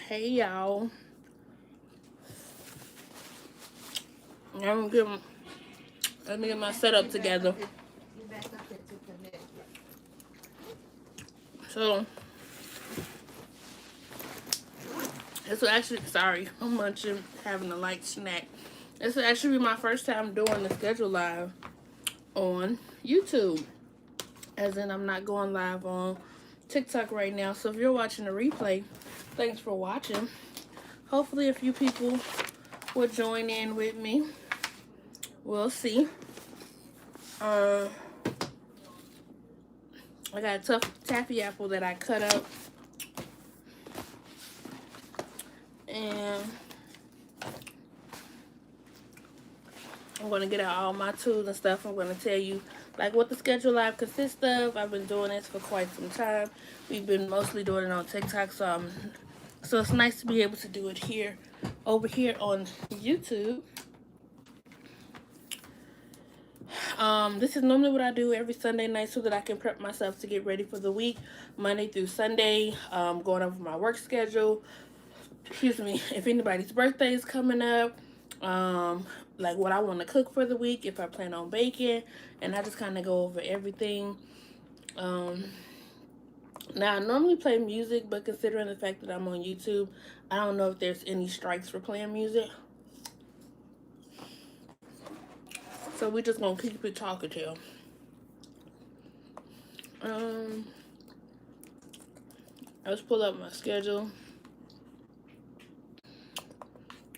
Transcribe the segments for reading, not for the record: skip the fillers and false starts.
Hey y'all. Let me get my setup together. So this will actually, sorry, I'm munching, having a light snack. This will actually be my first time doing the schedule live on YouTube. As in, I'm not going live on TikTok right now. So if you're watching the replay, thanks for watching. Hopefully a few people will join in with me. We'll see. I got a tough taffy apple that I cut up. And I'm going to get out all my tools and stuff. I'm going to tell you like what the schedule live consists of. I've been doing this for quite some time. We've been mostly doing it on TikTok, so it's nice to be able to do it here, over here on YouTube. This is normally what I do every Sunday night so that I can prep myself to get ready for the week, Monday through Sunday. Going over my work schedule. Excuse me, if anybody's birthday is coming up, like what I want to cook for the week, if I plan on baking, and I just kind of go over everything. Now I normally play music, but considering the fact that I'm on YouTube, I don't know if there's any strikes for playing music. So we're just gonna keep it talkative. Let's pull up my schedule.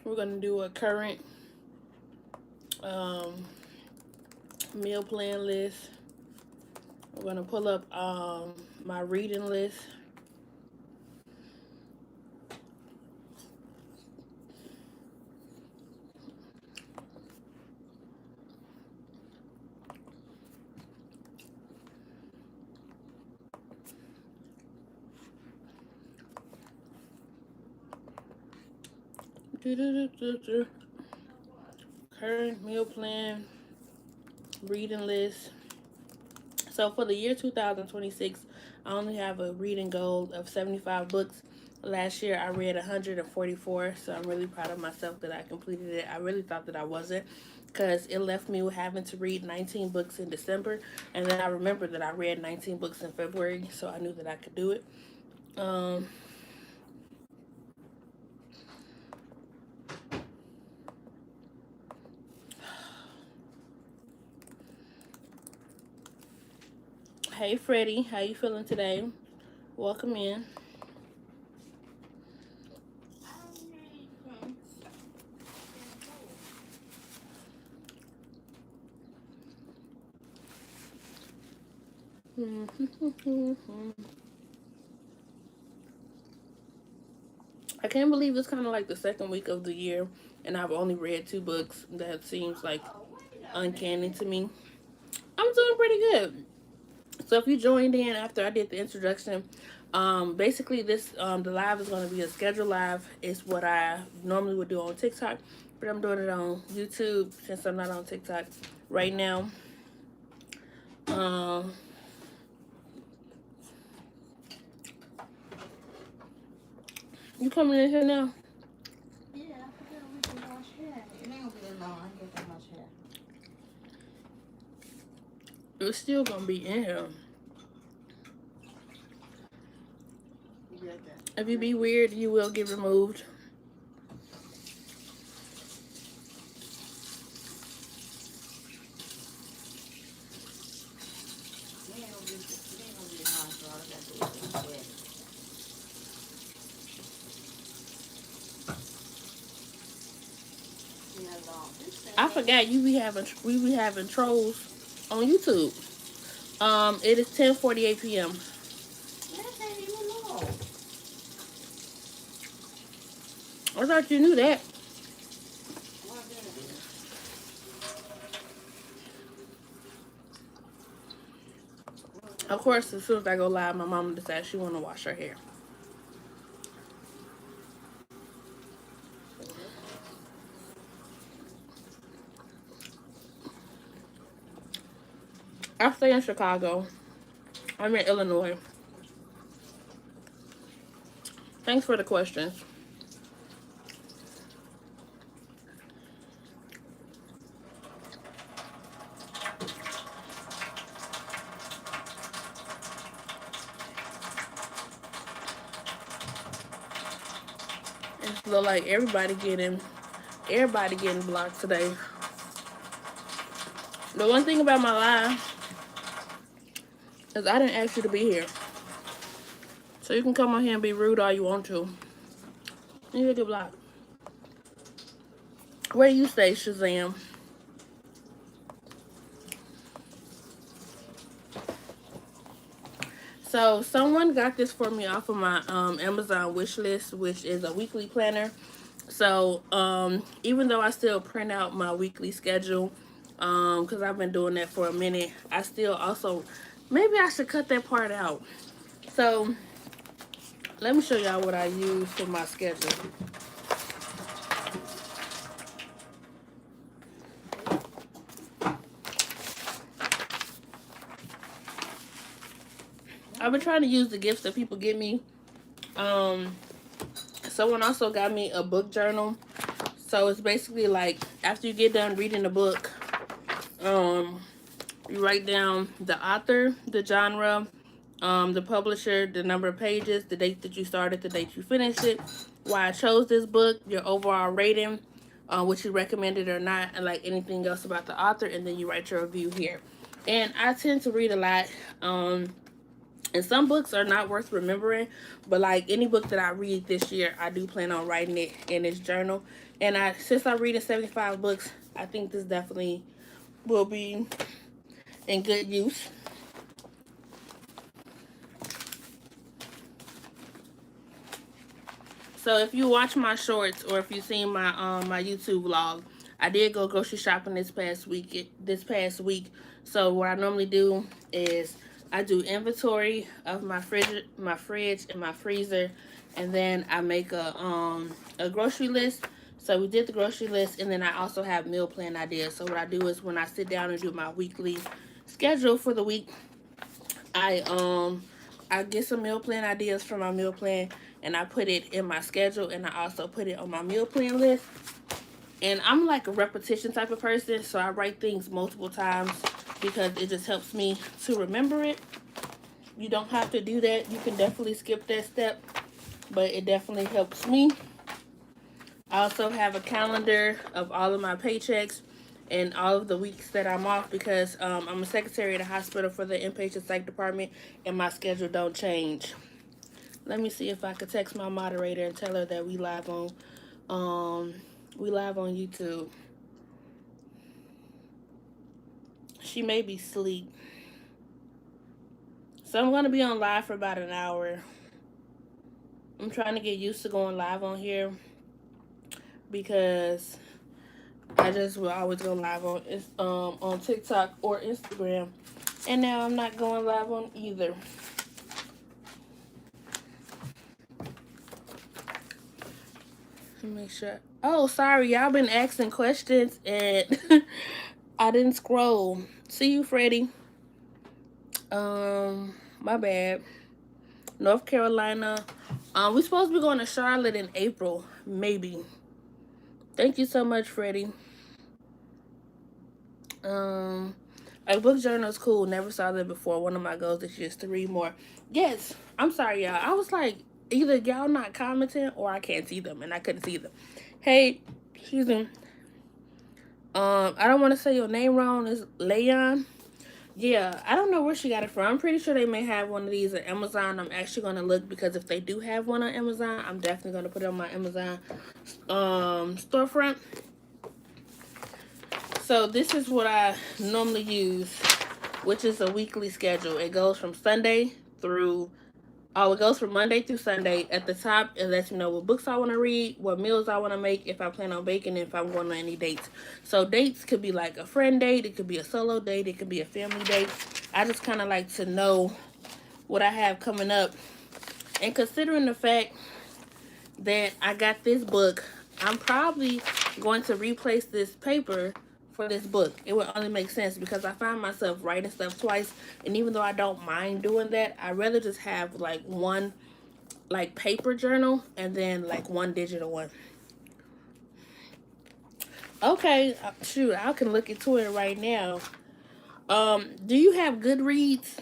We're gonna do a current meal plan list. We're gonna pull up my reading list. Current meal plan, reading list. So for the year 2026, I only have a reading goal of 75 books. Last year I read 144, so I'm really proud of myself that I completed it. I really thought that I wasn't, because it left me having to read 19 books in December, and then I remembered that I read 19 books in February, so I knew that I could do it. Hey Freddie, how you feeling today? Welcome in. I can't believe it's kind of like the second week of the year and I've only read 2 books. That seems like uncanny to me. I'm doing pretty good. So if you joined in after I did the introduction, basically this the live is going to be a scheduled live. It's what I normally would do on TikTok, but I'm doing it on YouTube since I'm not on TikTok right now. You coming in here now? Yeah, I forgot we can wash hair. It ain't gonna be that long. I ain't get that much hair. It's still gonna be in here. If you be weird, you will get removed. I forgot we be having trolls on YouTube. It is 10:48 p.m. That ain't even long. I thought you knew that. Of course, as soon as I go live, my mama decides she want to wash her hair. I stay in Chicago. I'm in Illinois. Thanks for the questions. It look like everybody getting blocked today. The one thing about my live is I didn't ask you to be here. So you can come on here and be rude all you want to. You get blocked. Where you stay, Shazam? So someone got this for me off of my Amazon wish list, which is a weekly planner. So even though I still print out my weekly schedule, because I've been doing that for a minute, I still also, maybe I should cut that part out. So let me show y'all what I use for my schedule. I've been trying to use the gifts that people give me. Someone also got me a book journal. So it's basically like after you get done reading the book, you write down the author, the genre, the publisher, the number of pages, the date that you started, the date you finished it, why I chose this book, your overall rating, what you recommended or not, and like anything else about the author, and then you write your review here. And I tend to read a lot. And some books are not worth remembering, but like any book that I read this year, I do plan on writing it in this journal. And since I'm reading 75 books, I think this definitely will be in good use. So if you watch my shorts or if you've seen my my YouTube vlog, I did go grocery shopping this past week. So what I normally do is I do inventory of my fridge and my freezer, and then I make a grocery list. So we did the grocery list, and then I also have meal plan ideas. So what I do is when I sit down and do my weekly schedule for the week, I get some meal plan ideas from my meal plan, and I put it in my schedule, and I also put it on my meal plan list. And I'm like a repetition type of person, so I write things multiple times because it just helps me to remember it. You don't have to do that. You can definitely skip that step, but it definitely helps me. I also have a calendar of all of my paychecks and all of the weeks that I'm off because I'm a secretary at a hospital for the inpatient psych department, and my schedule don't change. Let me see if I could text my moderator and tell her that we live on YouTube. She may be asleep. So I'm going to be on live for about an hour. I'm trying to get used to going live on here because I just will always go live on TikTok or Instagram. And now I'm not going live on either. Let me make sure. Oh, sorry. Y'all been asking questions and I didn't scroll. See you, Freddie. My bad. North Carolina. We're supposed to be going to Charlotte in April. Maybe. Thank you so much, Freddie. A book journal is cool. Never saw that before. One of my goals this year is to read more. Yes. I'm sorry, y'all. I was like, either y'all not commenting or I can't see them, and I couldn't see them. Hey, excuse me. I don't want to say your name wrong. It's Leon. Yeah, I don't know where she got it from. I'm pretty sure they may have one of these at Amazon. I'm actually going to look because if they do have one on Amazon, I'm definitely going to put it on my Amazon storefront. So this is what I normally use, which is a weekly schedule. It goes from Monday through Sunday. At the top, it lets me know what books I want to read, what meals I want to make, if I plan on baking, if I'm going on any dates. So dates could be like a friend date, it could be a solo date, it could be a family date. I just kind of like to know what I have coming up. And considering the fact that I got this book, I'm probably going to replace this paper for this book. It would only make sense because I find myself writing stuff twice, and even though I don't mind doing that, I'd rather just have like one like paper journal and then like one digital one. Okay, shoot, I can look into it right now. Do you have Goodreads?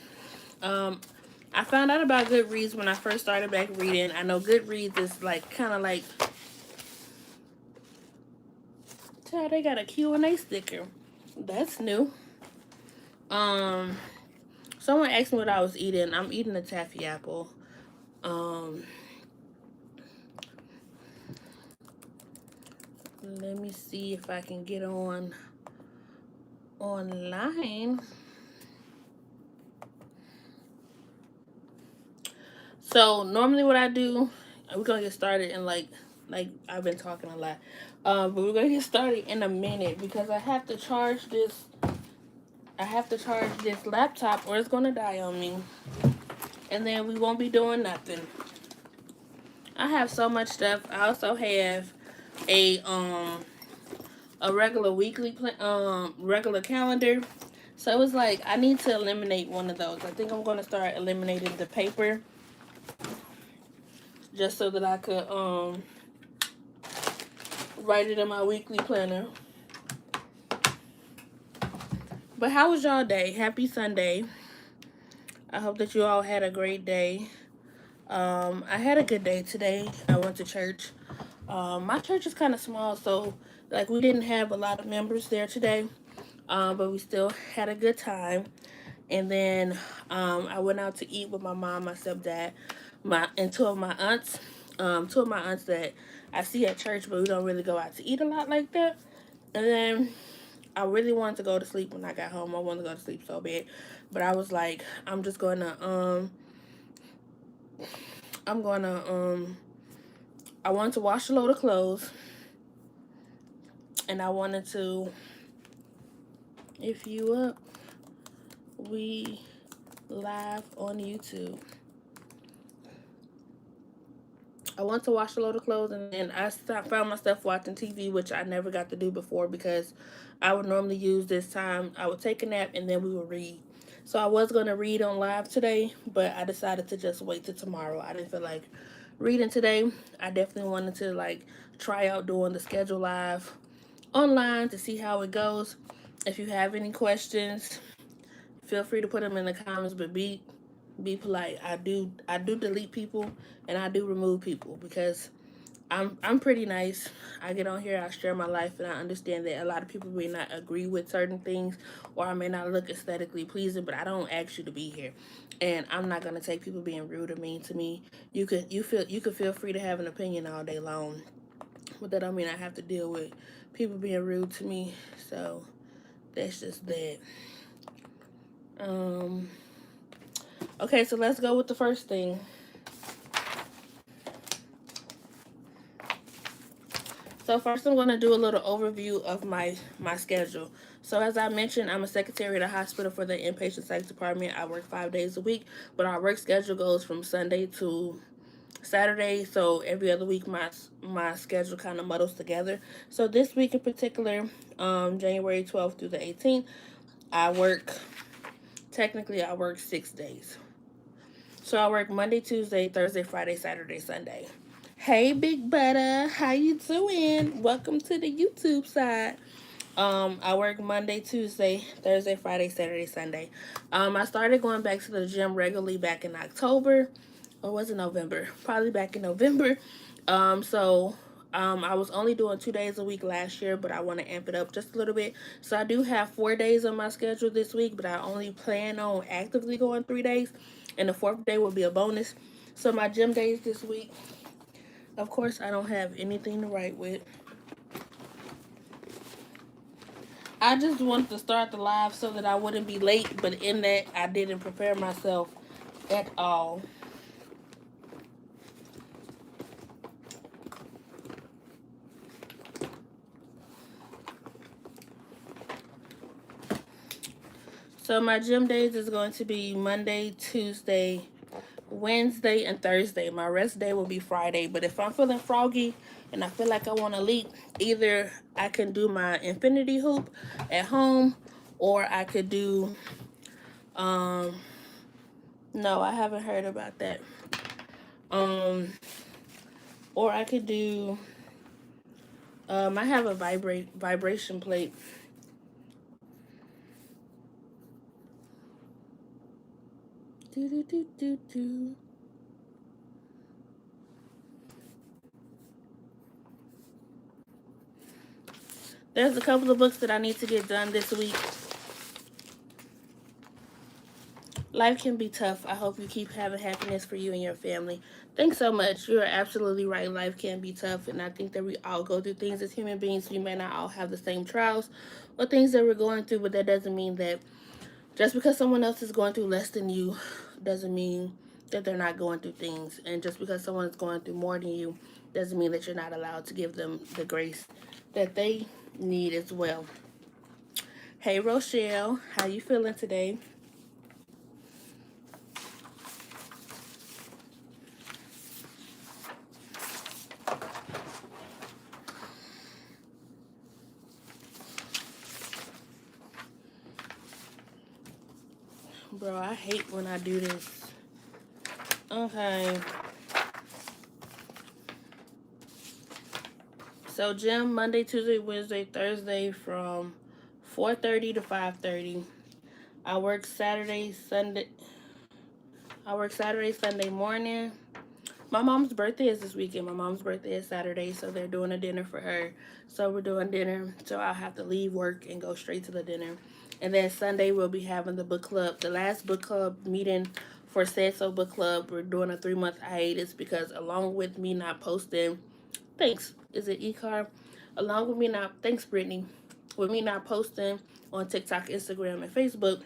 I found out about Goodreads when I first started back reading. I know Goodreads is like kind of like Child, they got a Q&A sticker. That's new. Someone asked me what I was eating. I'm eating a taffy apple. Let me see if I can get online. So normally what I do, we're gonna get started in like I've been talking a lot. But we're gonna get started in a minute because I have to charge this laptop or it's gonna die on me. And then we won't be doing nothing. I have so much stuff. I also have a regular regular calendar. So it's like I need to eliminate one of those. I think I'm gonna start eliminating the paper just so that I could write it in my weekly planner. But how was y'all day? Happy Sunday. I hope that you all had a great day. I had a good day today. I went to church. My church is kind of small, so like we didn't have a lot of members there today, but we still had a good time. And then I went out to eat with my mom, my stepdad, and two of my aunts. Two of my aunts that I see at church, but we don't really go out to eat a lot like that. And then I really wanted to go to sleep when I got home. I wanted to go to sleep so bad, but I was like, I'm gonna I wanted to wash a load of clothes, and I wanted to, if you up, we live on YouTube. I want to wash a load of clothes, and then I found myself watching TV, which I never got to do before because I would normally use this time. I would take a nap, and then we would read. So I was going to read on live today, but I decided to just wait till tomorrow. I didn't feel like reading today. I definitely wanted to like try out doing the schedule live online to see how it goes. If you have any questions, feel free to put them in the comments, but be polite. I do delete people and I do remove people because I'm pretty nice. I get on here, I share my life, and I understand that a lot of people may not agree with certain things, or I may not look aesthetically pleasing, but I don't ask you to be here, and I'm not gonna take people being rude or mean to me. You could feel free to have an opinion all day long, but that don't mean I have to deal with people being rude to me. So that's just that. Okay, so let's go with the first thing. So first I'm going to do a little overview of my schedule. So as I mentioned, I'm a secretary at a hospital for the inpatient psych department. I work 5 days a week, but our work schedule goes from Sunday to Saturday. So every other week my schedule kind of muddles together. So this week in particular, January 12th through the 18th, I work 6 days. So I work Monday, Tuesday, Thursday, Friday, Saturday, Sunday. Hey, Big Butter, how you doing? Welcome to the YouTube side. I work Monday, Tuesday, Thursday, Friday, Saturday, Sunday. I started going back to the gym regularly back in October, or was it November? Probably back in November. I was only doing 2 days a week last year, but I want to amp it up just a little bit. So I do have 4 days on my schedule this week, but I only plan on actively going 3 days, and the 4th day will be a bonus. So my gym days this week, of course, I don't have anything to write with. I just wanted to start the live so that I wouldn't be late, but in that, I didn't prepare myself at all. So my gym days is going to be Monday, Tuesday, Wednesday, and Thursday. My rest day will be Friday. But if I'm feeling froggy and I feel like I want to leap, either I can do my infinity hoop at home, or I could do, no, I haven't heard about that. Or I could do, I have a vibration plate. There's a couple of books that I need to get done this week. Life can be tough. I hope you keep having happiness for you and your family. Thanks so much. You're absolutely right. Life can be tough, and I think that we all go through things as human beings. We may not all have the same trials or things that we're going through, but that doesn't mean that just because someone else is going through less than you doesn't mean that they're not going through things. And just because someone is going through more than you doesn't mean that you're not allowed to give them the grace that they need as well. Hey Rochelle, how you feeling today? Bro, I hate when I do this. Okay. So gym Monday, Tuesday, Wednesday, Thursday from 4:30 to 5:30. I work Saturday, Sunday. I work Saturday, Sunday morning. My mom's birthday is this weekend. My mom's birthday is Saturday, so they're doing a dinner for her. So we're doing dinner. So I'll have to leave work and go straight to the dinner. And then Sunday we'll be having the book club. The last book club meeting for Said So Book Club. We're doing a 3-month hiatus because along with me not posting, thanks. Is it e-car? Along with me not, thanks Brittany. With me not posting on TikTok, Instagram, and Facebook,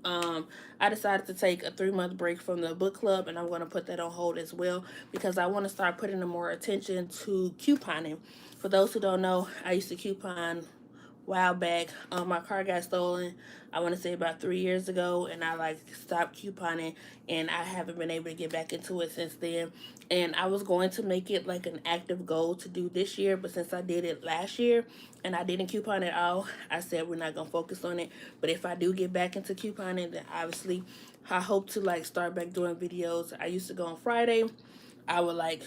I decided to take a 3-month break from the book club, and I'm going to put that on hold as well because I want to start putting more attention to couponing. For those who don't know, I used to coupon while back. My car got stolen, I want to say about 3 years ago, and I like stopped couponing, and I haven't been able to get back into it since then. And I was going to make it like an active goal to do this year, but since I did it last year and I didn't coupon at all, I said we're not gonna focus on it. But if I do get back into couponing, then obviously I hope to like start back doing videos. I used to go on Friday. I would like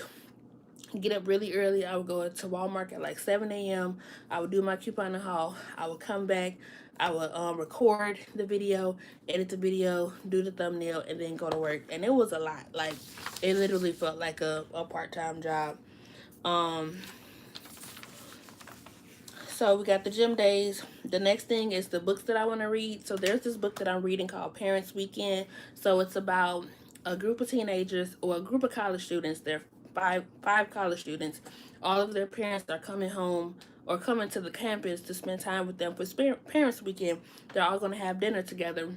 get up really early. I would go to Walmart at like 7 a.m. I would do my coupon haul. I would come back. I would record the video, edit the video, do the thumbnail, and then go to work. And it was a lot. Like, it literally felt like a part-time job. So we got the gym days. The next thing is the books that I want to read. So there's this book that I'm reading called Parents Weekend. So it's about a group of teenagers or a group of college students. They're five college students. All of their parents are coming home or coming to the campus to spend time with them for Parents Weekend. They're all going to have dinner together.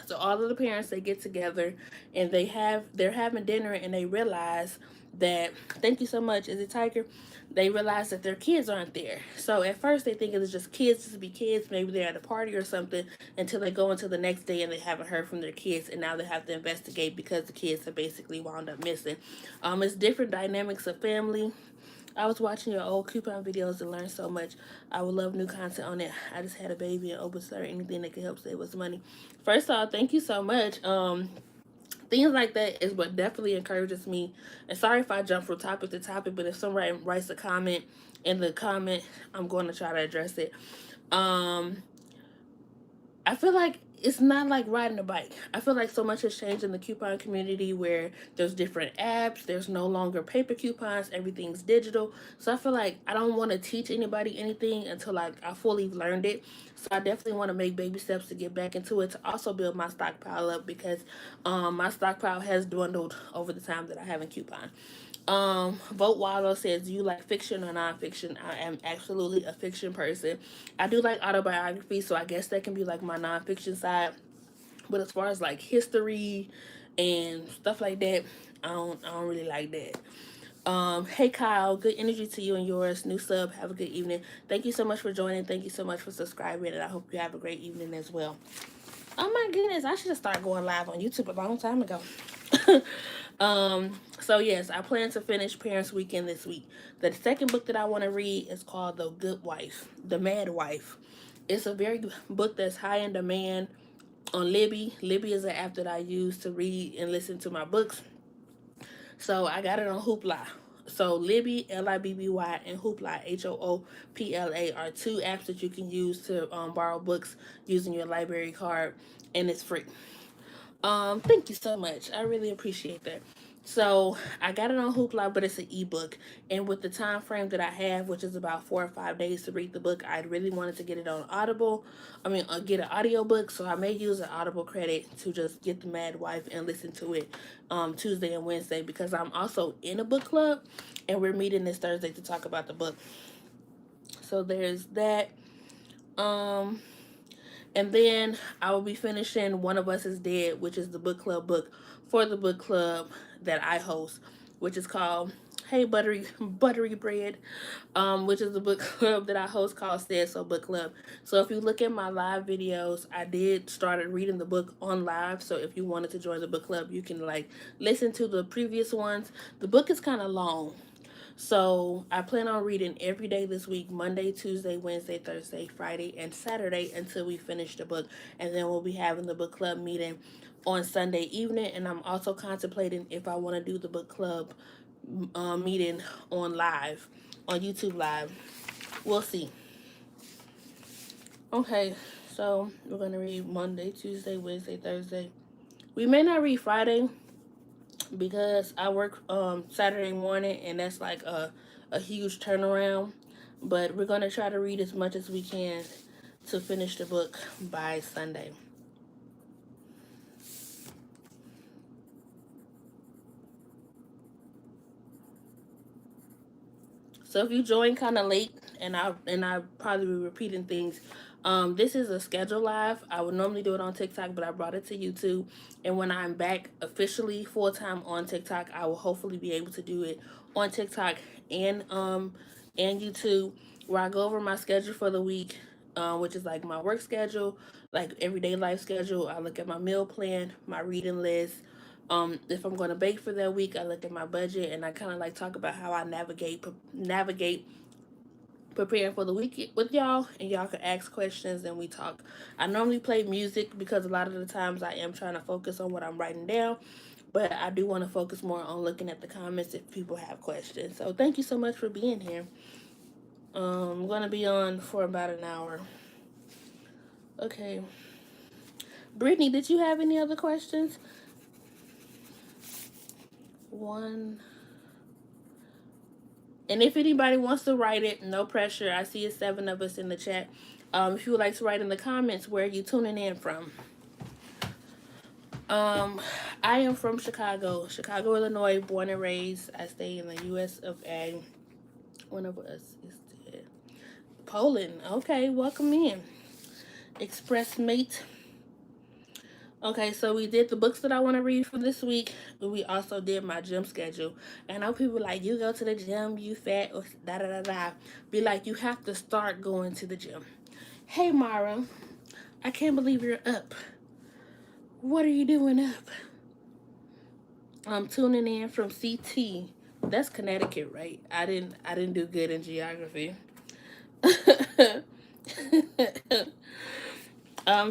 So all of the parents, they get together and they're having dinner, and they realize that, thank you so much, is it Tiger? They realize that their kids aren't there. So at first they think it's just kids to be kids, maybe they're at a party or something, until they go into the next day and they haven't heard from their kids, and now they have to investigate because the kids have basically wound up missing. It's different dynamics of family. I was watching your old coupon videos and learned so much. I would love new content on it. I just had a baby and open start anything that can help save us money. First off, thank you so much. Things like that is what definitely encourages me. And sorry if I jump from topic to topic, but if somebody writes a comment in the comment, I'm going to try to address it. I feel like it's not like riding a bike. I feel like so much has changed in the coupon community where there's different apps. There's no longer paper coupons. Everything's digital. So I feel like I don't want to teach anybody anything until like I fully learned it. So I definitely want to make baby steps to get back into it, to also build my stockpile up because my stockpile has dwindled over the time that I haven't couponed. Vote Wallow says, do you like fiction or nonfiction? I am absolutely a fiction person. I do like autobiography, so I guess that can be like my nonfiction side. But as far as like history and stuff like that, I don't really like that. Hey Kyle, good energy to you and yours. New sub, have a good evening. Thank you so much for joining. Thank you so much for subscribing, and I hope you have a great evening as well. Oh my goodness, I should have started going live on YouTube a long time ago. So yes, I plan to finish Parents Weekend this week. The second book that I want to read is called The Good Wife, The Mad Wife. It's a very good book that's high in demand on Libby. Libby is an app that I use to read and listen to my books. So I got it on Hoopla. So Libby, Libby, and Hoopla, Hoopla, are two apps that you can use to borrow books using your library card, and it's free. Thank you so much. I really appreciate that. So I got it on Hoopla, but it's an ebook. And with the time frame that I have, which is about 4 or 5 days to read the book, I really wanted to get it on Audible. Get an audiobook. So I may use an Audible credit to just get the Mad Wife and listen to it Tuesday and Wednesday, because I'm also in a book club and we're meeting this Thursday to talk about the book. So there's that. Um, and then I will be finishing One of Us is Dead, which is the book club book for the book club that I host, which is called Hey Buttery Bread, which is the book club that I host called Said So Book Club. So if you look at my live videos, I did started reading the book on live. So if you wanted to join the book club, you can like listen to the previous ones. The book is kind of long. So I plan on reading every day this week, Monday, Tuesday, Wednesday, Thursday, Friday, and Saturday until we finish the book. And then we'll be having the book club meeting on Sunday evening. And I'm also contemplating if I want to do the book club meeting on YouTube live. We'll see. Okay, so we're going to read Monday, Tuesday, Wednesday, Thursday. We may not read Friday because I work Saturday morning, and that's like a huge turnaround. But we're going to try to read as much as we can to finish the book by Sunday. So if you join kind of late, and I probably be repeating things, this is a schedule live. I would normally do it on TikTok, but I brought it to YouTube. And when I'm back officially full time on TikTok, I will hopefully be able to do it on TikTok and YouTube, where I go over my schedule for the week, which is like my work schedule, like everyday life schedule. I look at my meal plan, my reading list. If I'm going to bake for that week, I look at my budget and I kind of like talk about how I navigate preparing for the week with y'all, and y'all can ask questions and we talk. I normally play music because a lot of the times I am trying to focus on what I'm writing down, but I do want to focus more on looking at the comments if people have questions. So thank you so much for being here. I'm going to be on for about an hour. Okay. Brittany, did you have any other questions? One. And if anybody wants to write it, no pressure. I see it's 7 of us in the chat. If you would like to write in the comments, where are you tuning in from? I am from Chicago, Illinois, born and raised. I stay in the U.S. of A. One of us is dead. Poland. Okay, welcome in. Express mate. Okay, so we did the books that I want to read for this week. We also did my gym schedule. And I know people like, you go to the gym, you fat, or da da da da. Be like, you have to start going to the gym. Hey, Mara, I can't believe you're up. What are you doing up? I'm tuning in from CT. That's Connecticut, right? I didn't do good in geography.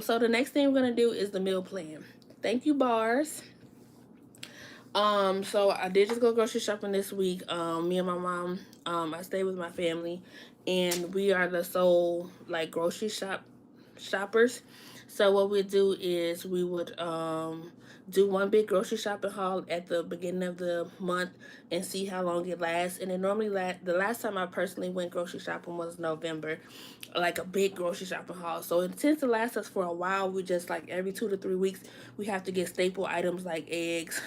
So the next thing we're gonna do is the meal plan. Thank you, Bars. So I did just go grocery shopping this week. Me and my mom, I stay with my family, and we are the sole like grocery shoppers. So what we do is we would do one big grocery shopping haul at the beginning of the month and see how long it lasts. And it normally the last time I personally went grocery shopping was November, like a big grocery shopping haul. So it tends to last us for a while. We just like every 2 to 3 weeks we have to get staple items like eggs,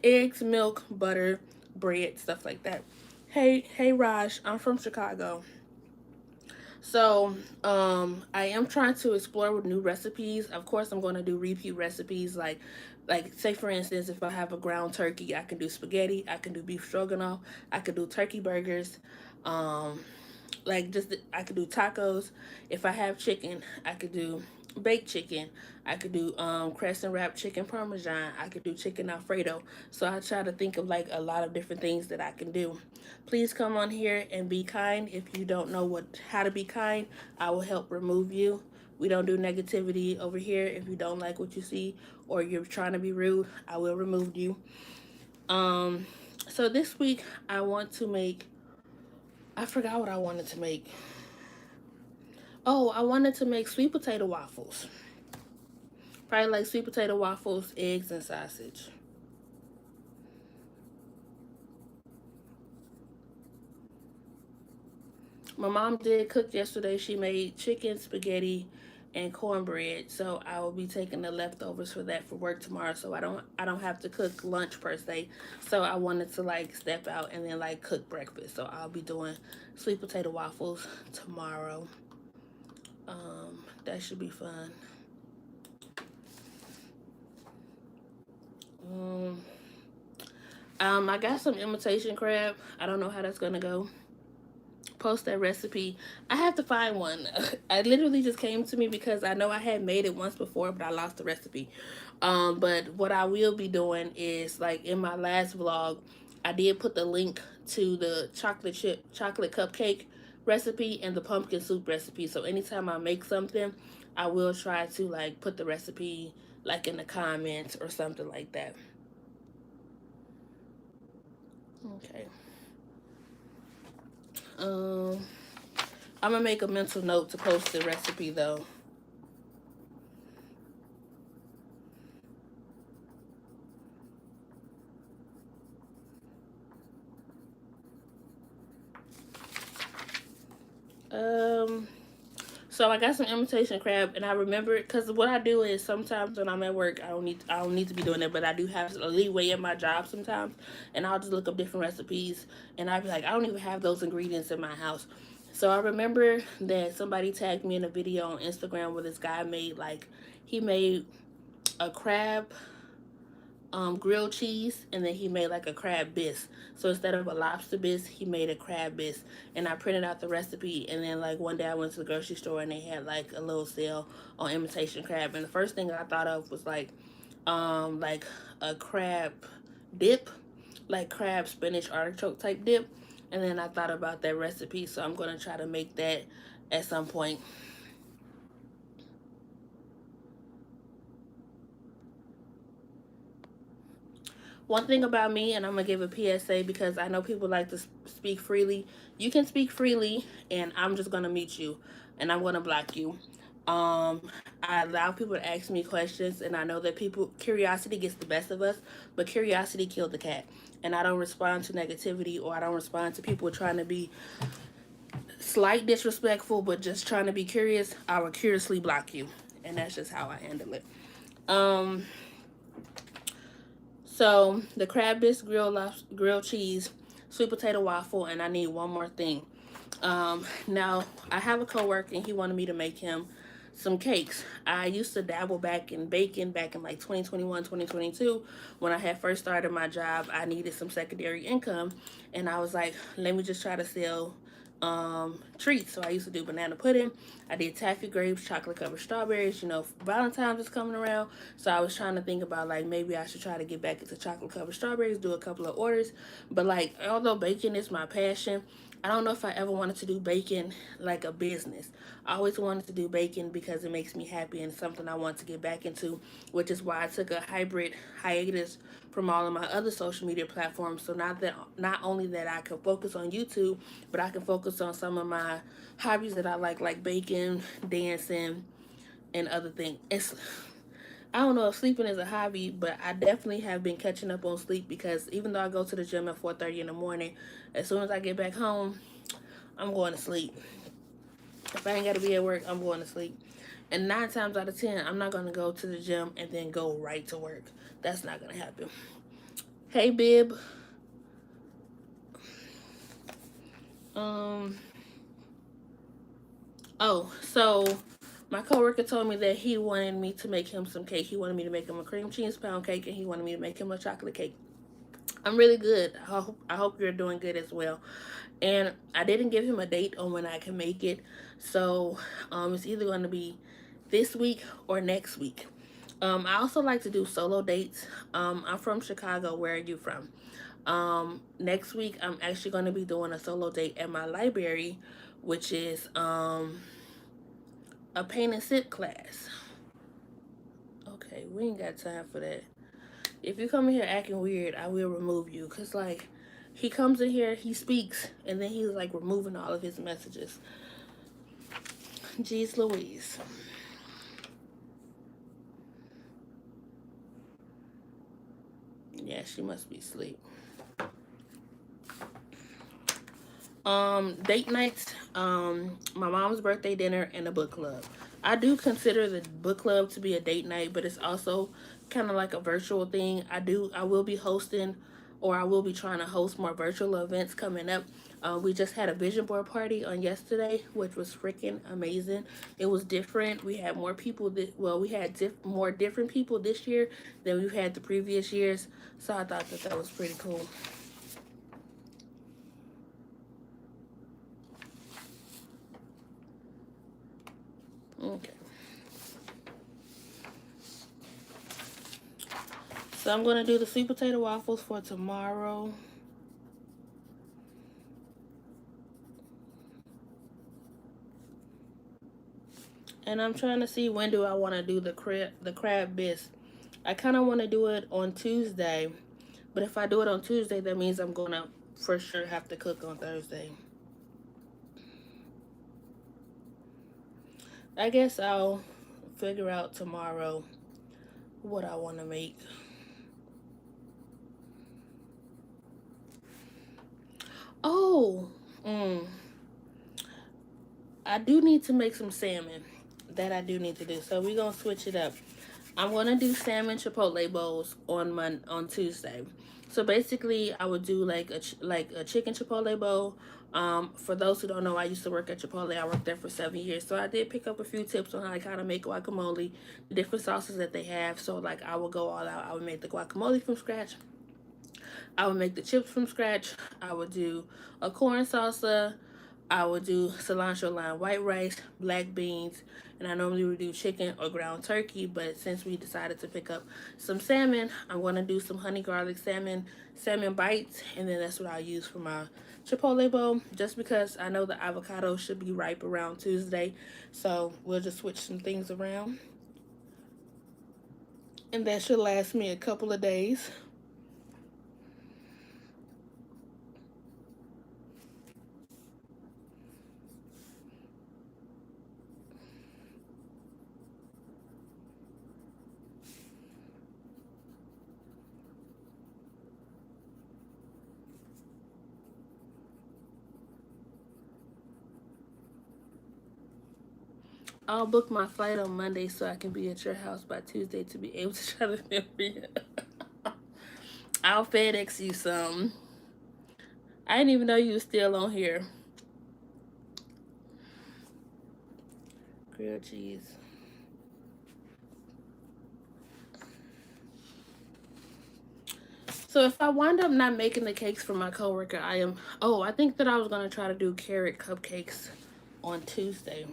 eggs, milk, butter, bread, stuff like that. Hey Raj, I'm from Chicago. So, I am trying to explore with new recipes. Of course, I'm going to do repeat recipes. Like say for instance, if I have a ground turkey, I can do spaghetti. I can do beef stroganoff. I can do turkey burgers. Um, I could do tacos. If I have chicken, I could do baked chicken. I could do crescent wrap chicken parmesan. I could do chicken alfredo. So I try to think of like a lot of different things that I can do. Please come on here and be kind. If you don't know how to be kind, I will help remove you. We don't do negativity over here. If you don't like what you see or you're trying to be rude, I will remove you. So this week I want to make, I forgot what I wanted to make. Oh, I wanted to make sweet potato waffles. Probably like sweet potato waffles, eggs, and sausage. My mom did cook yesterday. She made chicken, spaghetti, and cornbread. So I will be taking the leftovers for that for work tomorrow. So I don't have to cook lunch per se. So I wanted to like step out and then like cook breakfast. So I'll be doing sweet potato waffles tomorrow. That should be fun. Um, I got some imitation crab. I don't know how that's gonna go. Post that recipe. I have to find one. I literally just came to me because I know I had made it once before, but I lost the recipe. But what I will be doing is like in my last vlog, I did put the link to the chocolate cupcake recipe and the pumpkin soup recipe. So anytime I make something, I will try to like put the recipe like in the comments or something like that. Okay. Um, I'm gonna make a mental note to post the recipe though. Um, so I got some imitation crab, and I remember because what I do is sometimes when I'm at work, I don't need to be doing it, but I do have a leeway in my job sometimes, and I'll just look up different recipes, and I'll be like, I don't even have those ingredients in my house. So I remember that somebody tagged me in a video on Instagram where this guy made like he made a crab grilled cheese, and then he made like a crab bisque. So instead of a lobster bisque, he made a crab bisque. And I printed out the recipe, and then like one day I went to the grocery store and they had like a little sale on imitation crab. And the first thing I thought of was like a crab dip, like crab spinach artichoke type dip. And then I thought about that recipe, so I'm gonna try to make that at some point. One thing about me, and I'm gonna give a PSA because I know people like to speak freely. You can speak freely, and I'm just gonna mute you, and I'm gonna block you. Um, I allow people to ask me questions, and I know that people curiosity gets the best of us, but curiosity killed the cat. And I don't respond to negativity, or I don't respond to people trying to be slight disrespectful, but just trying to be curious. I will curiously block you, and that's just how I handle it. Um, So the crab bisque, grilled cheese, sweet potato waffle, and I need one more thing. Now I have a coworker and he wanted me to make him some cakes. I used to dabble back in baking back in like 2021, 2022. When I had first started my job, I needed some secondary income, and I was like, let me just try to sell treats. So I used to do banana pudding. I did taffy grapes, chocolate covered strawberries. You know, Valentine's is coming around, so I was trying to think about like maybe I should try to get back into chocolate covered strawberries, do a couple of orders. But like, although baking is my passion, I don't know if I ever wanted to do baking like a business. I always wanted to do baking because it makes me happy and something I want to get back into, which is why I took a hybrid hiatus from all of my other social media platforms. So not only that I can focus on YouTube, but I can focus on some of my hobbies that I like baking, dancing, and other things. I don't know if sleeping is a hobby, but I definitely have been catching up on sleep because even though I go to the gym at 4:30 in the morning, as soon as I get back home, I'm going to sleep. If I ain't got to be at work, I'm going to sleep. And 9 times out of 10, I'm not going to go to the gym and then go right to work. That's not going to happen. Hey, Bib. Um. Oh, so my coworker told me that he wanted me to make him some cake. He wanted me to make him a cream cheese pound cake, and he wanted me to make him a chocolate cake. I'm really good. I hope you're doing good as well. And I didn't give him a date on when I can make it, so it's either going to be this week or next week. I also like to do solo dates. I'm from Chicago. Where are you from? Next week I'm actually going to be doing a solo date at my library, which is a paint and sip class. Okay, we ain't got time for that. If you come in here acting weird, I will remove you. Cause like, he comes in here, he speaks, and then he's like removing all of his messages. Jeez Louise. Yeah, she must be asleep. Date nights, my mom's birthday dinner, and a book club. I do consider the book club to be a date night, but it's also kind of like a virtual thing. I will be hosting, or I will be trying to host more virtual events coming up. We just had a vision board party on yesterday, which was freaking amazing. It was different. We had more people we had more different people this year than we've had the previous years. So I thought that was pretty cool. Okay. So I'm going to do the sweet potato waffles for tomorrow. And I'm trying to see when do I want to do the crab bisque. I kind of want to do it on Tuesday. But if I do it on Tuesday, that means I'm going to for sure have to cook on Thursday. I guess I'll figure out tomorrow what I want to make. Oh, I do need to make some salmon. That I do need to do. So we're going to switch it up. I'm going to do salmon chipotle bowls on Tuesday. So basically, I would do like a chicken chipotle bowl. For those who don't know, I used to work at Chipotle. I worked there for 7 years. So I did pick up a few tips on how to make guacamole, the different sauces that they have. So like I would go all out. I would make the guacamole from scratch. I would make the chips from scratch. I would do a corn salsa. I would do cilantro lime white rice, black beans, and I normally would do chicken or ground turkey, but since we decided to pick up some salmon, I'm going to do some honey garlic salmon bites, and then that's what I'll use for my chipotle bowl, just because I know the avocado should be ripe around Tuesday, so we'll just switch some things around. And that should last me a couple of days. I'll book my flight on Monday so I can be at your house by Tuesday to be able to try to film you. I'll FedEx you some. I didn't even know you were still on here. Grilled cheese. So if I wind up not making the cakes for my coworker, I think that I was going to try to do carrot cupcakes on Tuesday.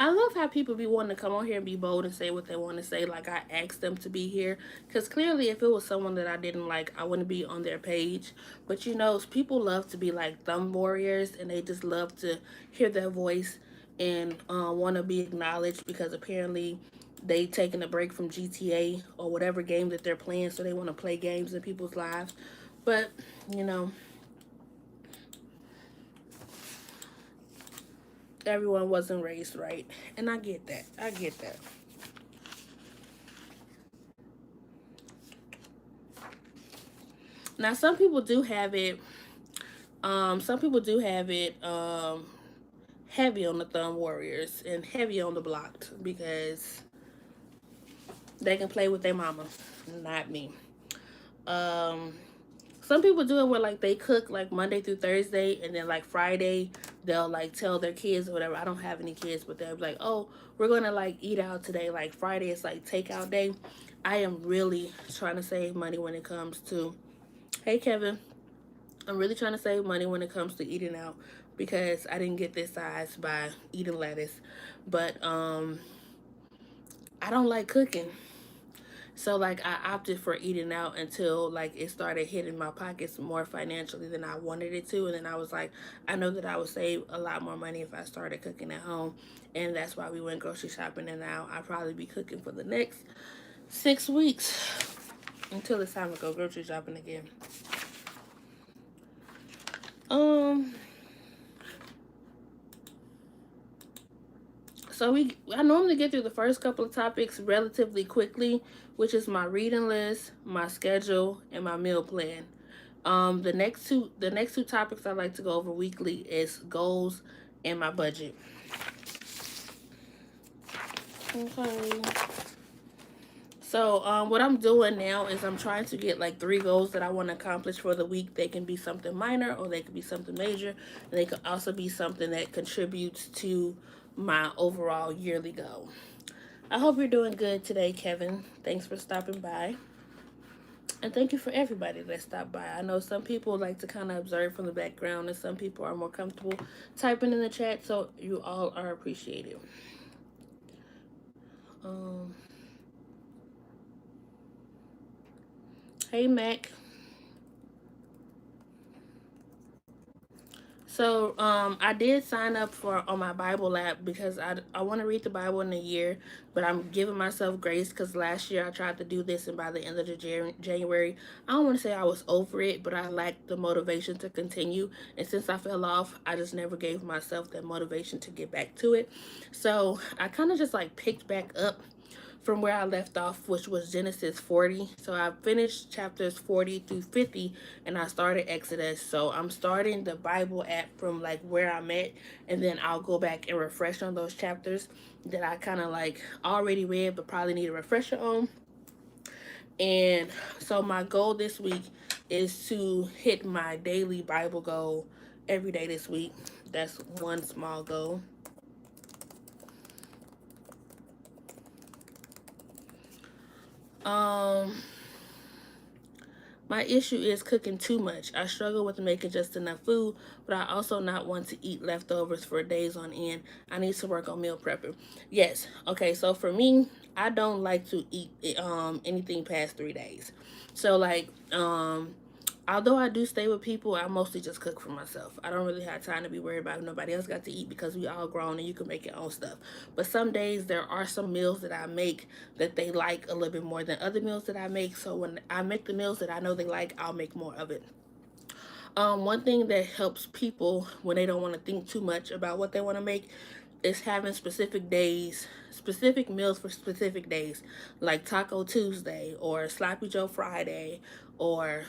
I love how people be wanting to come on here and be bold and say what they want to say. Like I asked them to be here, because clearly if it was someone that I didn't like, I wouldn't be on their page. But you know, people love to be like thumb warriors, and they just love to hear their voice and want to be acknowledged, because apparently they taking a break from GTA or whatever game that they're playing, so they want to play games in people's lives. But you know, everyone wasn't raised right, and I get that. Now some people do have it heavy on the thumb warriors and heavy on the blocked, because they can play with their mama, not me. Some people do it where like they cook like Monday through Thursday, and then like Friday they'll like tell their kids or whatever. I don't have any kids, but they'll be like, oh, we're gonna like eat out today. Like Friday is like takeout day. I am really trying to save money when it comes to, hey Kevin, I'm really trying to save money when it comes to eating out, because I didn't get this size by eating lettuce. But I don't like cooking. So like I opted for eating out until like it started hitting my pockets more financially than I wanted it to, and then I was like, I know that I would save a lot more money if I started cooking at home, and that's why we went grocery shopping. And now I'll probably be cooking for the next 6 weeks until it's time to go grocery shopping again. So I normally get through the first couple of topics relatively quickly, which is my reading list, my schedule, and my meal plan. The next two topics I like to go over weekly is goals and my budget. Okay. So what I'm doing now is I'm trying to get like 3 goals that I want to accomplish for the week. They can be something minor or they can be something major, and they can also be something that contributes to my overall yearly goal. I hope you're doing good today, Kevin. Thanks for stopping by. And thank you for everybody that stopped by. I know some people like to kind of observe from the background, and some people are more comfortable typing in the chat, so you all are appreciated. Um, hey, Mac. So I did sign up for on my Bible app because I want to read the Bible in a year, but I'm giving myself grace because last year I tried to do this, and by the end of the January, I don't want to say I was over it, but I lacked the motivation to continue. And since I fell off, I just never gave myself that motivation to get back to it. So I kind of just like picked back up from where I left off, which was Genesis 40. So I finished chapters 40 through 50 and I started Exodus. So I'm starting the Bible app from like where I'm at, and then I'll go back and refresh on those chapters that I kind of like already read but probably need a refresher on. And so my goal this week is to hit my daily Bible goal every day this week. That's one small goal. Um My issue is cooking too much. I struggle with making just enough food, but I also not want to eat leftovers for days on end. I need to work on meal prepping. Yes. Okay, so for me, I don't like to eat anything past 3 days. So like although I do stay with people, I mostly just cook for myself. I don't really have time to be worried about if nobody else got to eat because we all grown and you can make your own stuff. But some days there are some meals that I make that they like a little bit more than other meals that I make. So when I make the meals that I know they like, I'll make more of it. One thing that helps people when they don't want to think too much about what they want to make is having specific days, specific meals for specific days, like Taco Tuesday or Sloppy Joe Friday, or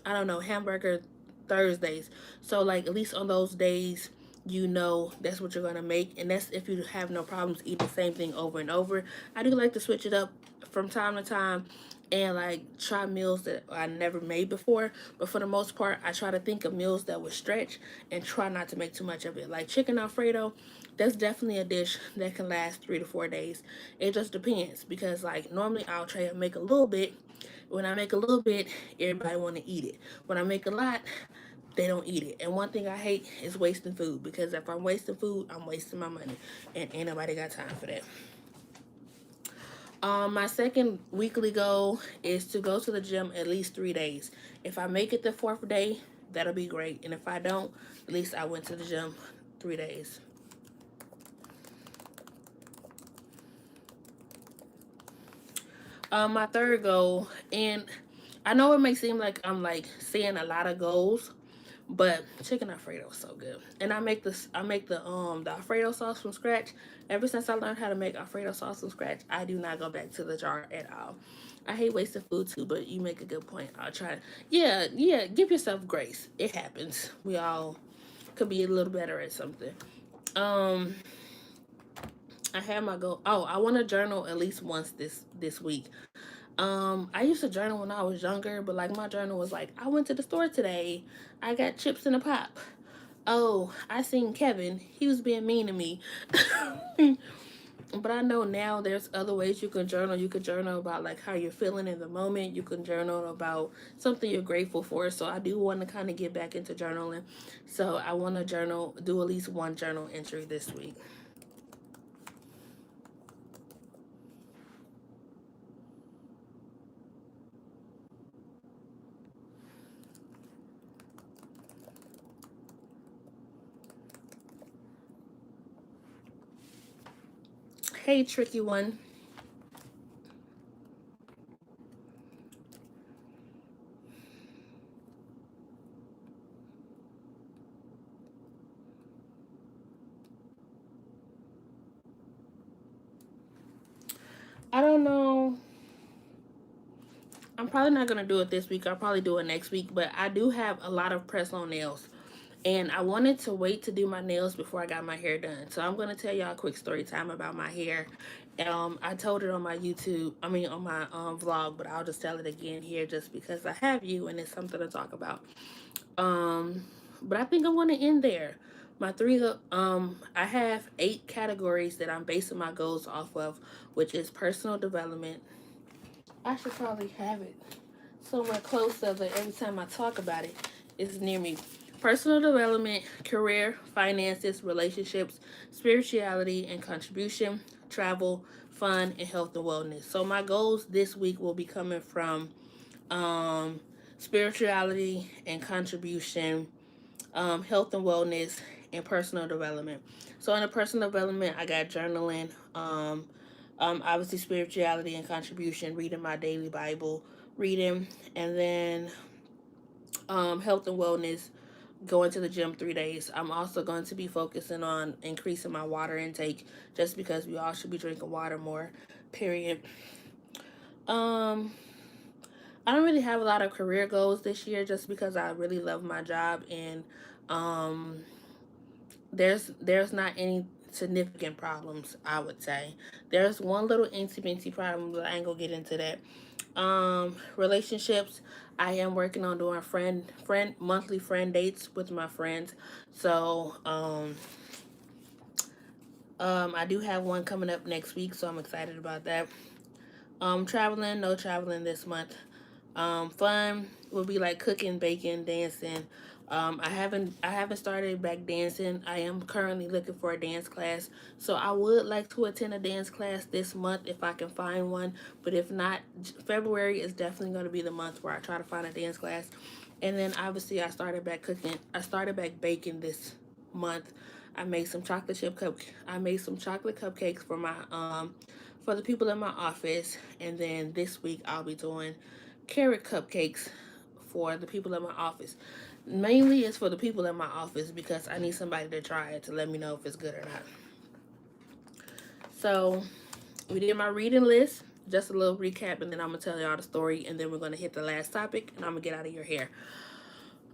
I don't know, Hamburger Thursdays. So like at least on those days, you know that's what you're gonna make, and that's if you have no problems eating the same thing over and over. I do like to switch it up from time to time and like try meals that I never made before. But for the most part, I try to think of meals that would stretch and try not to make too much of it. Like chicken Alfredo, that's definitely a dish that can last 3 to 4 days. It just depends because like normally I'll try to make a little bit. When I make a little bit, everybody want to eat it. When I make a lot, they don't eat it. And one thing I hate is wasting food, because if I'm wasting food, I'm wasting my money, and ain't nobody got time for that. My second weekly goal is to go to the gym at least 3 days. If I make it the fourth day, that'll be great. And if I don't, at least I went to the gym 3 days. My third goal, and I know it may seem like I'm like saying a lot of goals, but chicken Alfredo is so good. And I make the Alfredo sauce from scratch. Ever since I learned how to make Alfredo sauce from scratch, I do not go back to the jar at all. I hate wasting food too, but you make a good point. I'll try. Yeah, yeah. Give yourself grace. It happens. We all could be a little better at something. Um, I have my goal. Oh, I want to journal at least once this week. I used to journal when I was younger, but like my journal was like, I went to the store today. I got chips in a pop. Oh, I seen Kevin. He was being mean to me. But I know now there's other ways you can journal. You can journal about like how you're feeling in the moment. You can journal about something you're grateful for. So I do want to kind of get back into journaling. So I want to do at least one journal entry this week. Hey, tricky one. I don't know. I'm probably not gonna do it this week. I'll probably do it next week. But I do have a lot of press on nails, and I wanted to wait to do my nails before I got my hair done. So I'm gonna tell y'all a quick story time about my hair. I told it on my YouTube. I mean, on my vlog, but I'll just tell it again here, just because I have you and it's something to talk about. Um, but I think I want to end there. My three, I have 8 categories that I'm basing my goals off of, which is personal development. I should probably have it somewhere close so that every time I talk about it, it's near me. Personal development, career, finances, relationships, spirituality and contribution, travel, fun, and health and wellness. So my goals this week will be coming from um, spirituality and contribution, health and wellness, and personal development. So in the personal development, I got journaling, obviously spirituality and contribution, reading my daily Bible, reading, and then health and wellness, going to the gym 3 days. I'm also going to be focusing on increasing my water intake, just because we all should be drinking water more. Period. Um, I don't really have a lot of career goals this year, just because I really love my job, and um, there's not any significant problems. I would say there's one little intimacy problem, but I ain't gonna get into that. Relationships. I am working on doing friend monthly friend dates with my friends. So I do have one coming up next week, so I'm excited about that. Traveling, no traveling this month. Fun will be like cooking, baking, dancing. I haven't started back dancing. I am currently looking for a dance class, so I would like to attend a dance class this month if I can find one. But if not, February is definitely going to be the month where I try to find a dance class. And then obviously I started back cooking. I started back baking this month. I made some chocolate cupcakes for my for the people in my office, and then this week I'll be doing carrot cupcakes for the people in my office. Mainly it's for the people in my office because I need somebody to try it to let me know if it's good or not. So we did my reading list. Just a little recap, and then I'm gonna tell y'all the story, and then we're gonna hit the last topic, and I'm gonna get out of your hair.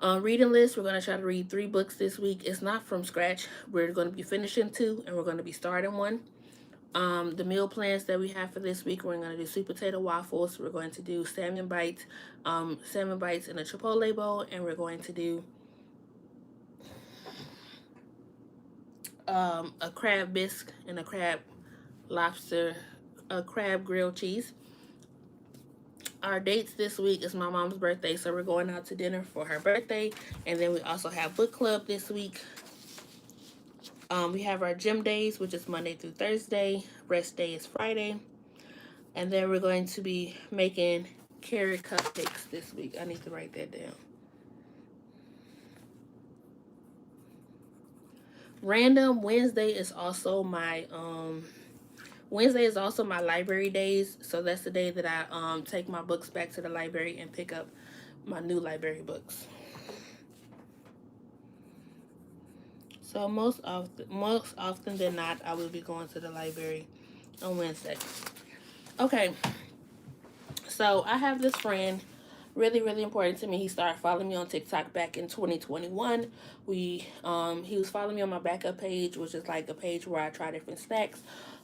Reading list. We're gonna try to read 3 books this week. It's not from scratch. We're gonna be finishing 2, and we're gonna be starting 1. The meal plans that we have for this week, we're going to do sweet potato waffles. We're going to do salmon bites in a chipotle bowl, and we're going to do a crab bisque and a crab lobster, a crab grilled cheese. Our dates this week is my mom's birthday, so we're going out to dinner for her birthday, and then we also have book club this week. We have our gym days, which is Monday through Thursday. Rest day is Friday. And then we're going to be making carrot cupcakes this week. I need to write that down. Random Wednesday is also my library days. So that's the day that I take my books back to the library and pick up my new library books. So most often than not, I will be going to the library on Wednesday. Okay, so I have this friend, really really important to me. He started following me on TikTok back in 2021. He was following me on my backup page, which is like a page where I try different snacks.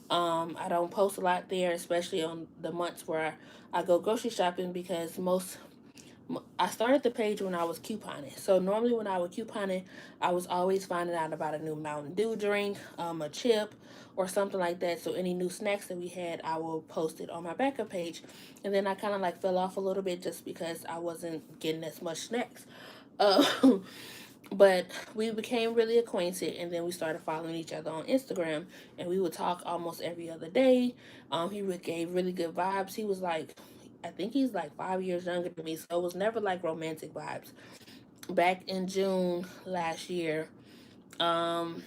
I don't post a lot there, especially on the months where I go grocery shopping, because I started the page when I was couponing. So normally when I was couponing, I was always finding out about a new Mountain Dew drink, a chip, or something like that. So any new snacks that we had, I will post it on my backup page. And then I kind of like fell off a little bit just because I wasn't getting as much snacks. Uh, but we became really acquainted, and then we started following each other on Instagram, and we would talk almost every other day. He gave really good vibes. He was like, I think he's like 5 years younger than me, so it was never like romantic vibes. Back in June last year, um,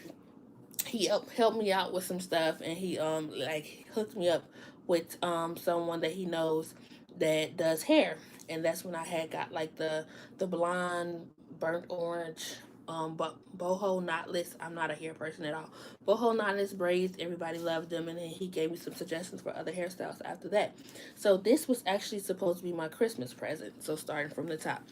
he helped me out with some stuff, and he like hooked me up with someone that he knows that does hair, and that's when I had got like the blonde burnt orange boho knotless. I'm not a hair person at all. Boho knotless braids, everybody loved them, and then he gave me some suggestions for other hairstyles after that. So this was actually supposed to be my Christmas present. So starting from the top,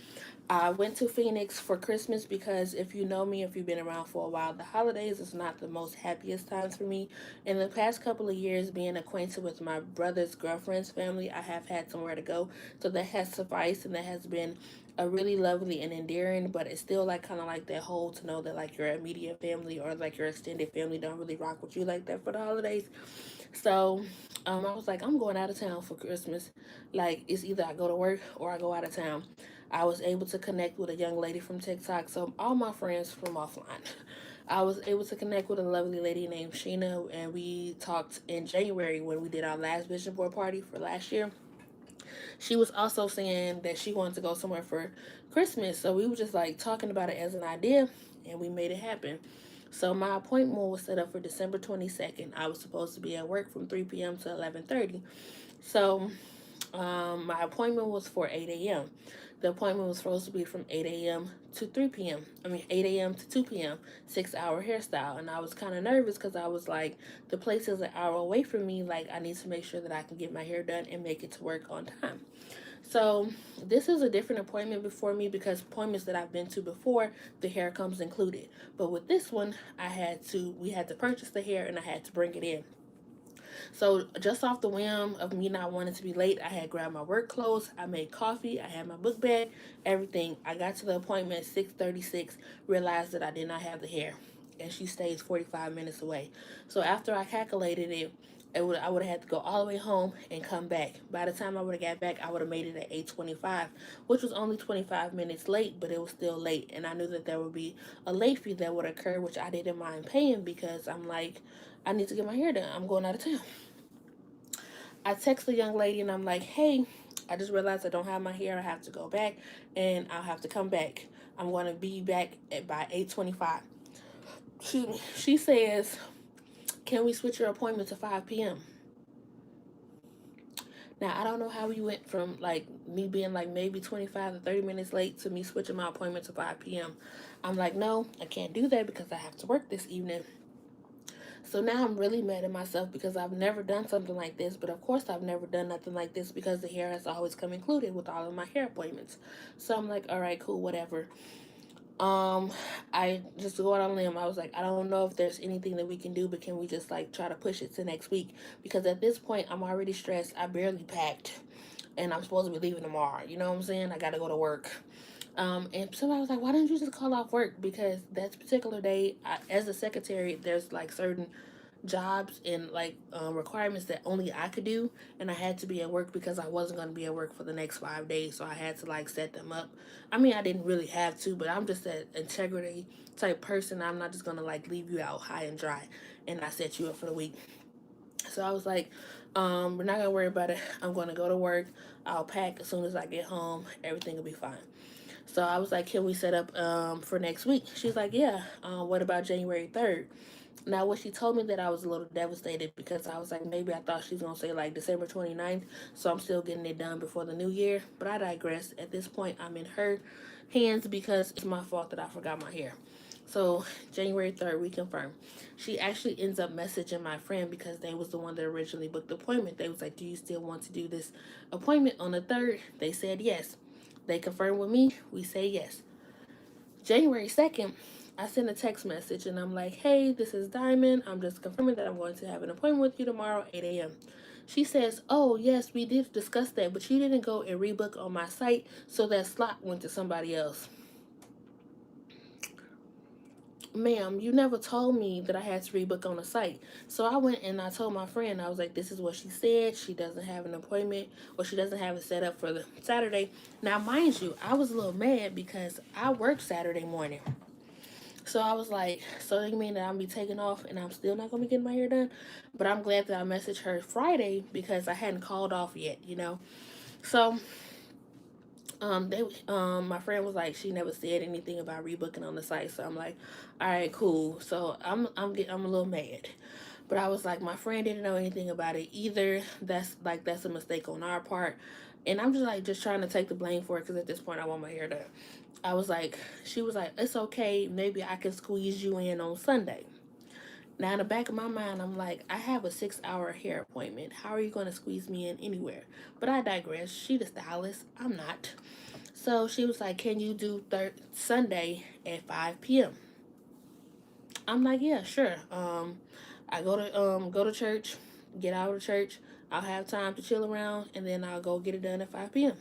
I went to Phoenix for Christmas because if you know me, if you've been around for a while, the holidays is not the most happiest times for me. In the past couple of years, being acquainted with my brother's girlfriend's family, I have had somewhere to go. So that has sufficed, and that has been a really lovely and endearing, but it's still like kind of like that whole to know that like your immediate family or like your extended family don't really rock with you like that for the holidays. So I was like, I'm going out of town for Christmas. Like, it's either I go to work or I go out of town. I was able to connect with a young lady from TikTok. So all my friends from offline. I was able to connect with a lovely lady named Sheena, and we talked in January when we did our last vision board party for last year. She was also saying that she wanted to go somewhere for Christmas. So we were just like talking about it as an idea, and we made it happen. So my appointment was set up for December 22nd. I was supposed to be at work from 3 p.m. to 11:30. So my appointment was for 8 a.m. The appointment was supposed to be from 8 a.m. to 3 p.m. I mean, 8 a.m. to 2 p.m., 6 hour hairstyle. And I was kind of nervous because I was like, the place is an hour away from me. Like, I need to make sure that I can get my hair done and make it to work on time. So this is a different appointment before me because appointments that I've been to before, the hair comes included. But with this one, we had to purchase the hair and I had to bring it in. So just off the whim of me not wanting to be late, I had grabbed my work clothes, I made coffee, I had my book bag, everything. I got to the appointment at 6:36, realized that I did not have the hair, and she stays 45 minutes away. So after I calculated it, I would have had to go all the way home and come back. By the time I would have got back, I would have made it at 8:25, which was only 25 minutes late, but it was still late. And I knew that there would be a late fee that would occur, which I didn't mind paying because I'm like, I need to get my hair done. I'm going out of town. I text the young lady and I'm like, hey, I just realized I don't have my hair. I have to go back and I'll have to come back. I'm going to be back by 8:25. She says, can we switch your appointment to 5 p.m.? Now, I don't know how we went from like me being like maybe 25 to 30 minutes late to me switching my appointment to 5 p.m. I'm like, no, I can't do that because I have to work this evening. So now I'm really mad at myself because I've never done something like this. But of course, I've never done nothing like this because the hair has always come included with all of my hair appointments. So I'm like, all right, cool, whatever. Um, I just go out on a limb. I was like, I don't know if there's anything that we can do, but can we just like try to push it to next week? Because at this point, I'm already stressed. I barely packed, and I'm supposed to be leaving tomorrow. You know what I'm saying? I got to go to work. And somebody was like, why don't you just call off work? Because that particular day, as a secretary, there's like certain jobs and like requirements that only I could do, and I had to be at work because I wasn't going to be at work for the next 5 days, so I had to like set them up. I mean, I didn't really have to, but I'm just an integrity type person. I'm not just going to like leave you out high and dry and I set you up for the week. So I was like, we're not going to worry about it. I'm going to go to work. I'll pack as soon as I get home. Everything will be fine. So I was like, can we set up for next week? She's like, yeah. What about January 3rd? Now, what she told me that I was a little devastated because I was like, maybe I thought she was going to say like December 29th. So I'm still getting it done before the new year. But I digress. At this point, I'm in her hands because it's my fault that I forgot my hair. So January 3rd, we confirm. She actually ends up messaging my friend because they was the one that originally booked the appointment. They was like, do you still want to do this appointment on the 3rd? They said yes. They confirmed with me. We say yes. January 2nd, I sent a text message and I'm like, hey, this is Diamond. I'm just confirming that I'm going to have an appointment with you tomorrow, 8 a.m. She says, oh, yes, we did discuss that, but you didn't go and rebook on my site, so that slot went to somebody else. Ma'am, you never told me that I had to rebook on the site. So I went and I told my friend, I was like, this is what she said. She doesn't have an appointment, or she doesn't have it set up for the Saturday. Now, mind you, I was a little mad because I work Saturday morning. So I was like, so you mean that I'm be taking off and I'm still not gonna be getting my hair done? But I'm glad that I messaged her Friday because I hadn't called off yet, you know. So my friend was like, she never said anything about rebooking on the site. So I'm like, all right, cool. So I'm a little mad. But I was like, my friend didn't know anything about it either. That's a mistake on our part. And I'm just like, just trying to take the blame for it because at this point I want my hair done. I was like, she was like, it's okay. Maybe I can squeeze you in on Sunday. Now, in the back of my mind, I'm like, I have a 6 hour hair appointment. How are you going to squeeze me in anywhere? But I digress. She the stylist. I'm not. So she was like, can you do Sunday at 5 p.m.? I'm like, yeah, sure. I go to church, get out of church. I'll have time to chill around, and then I'll go get it done at 5 p.m.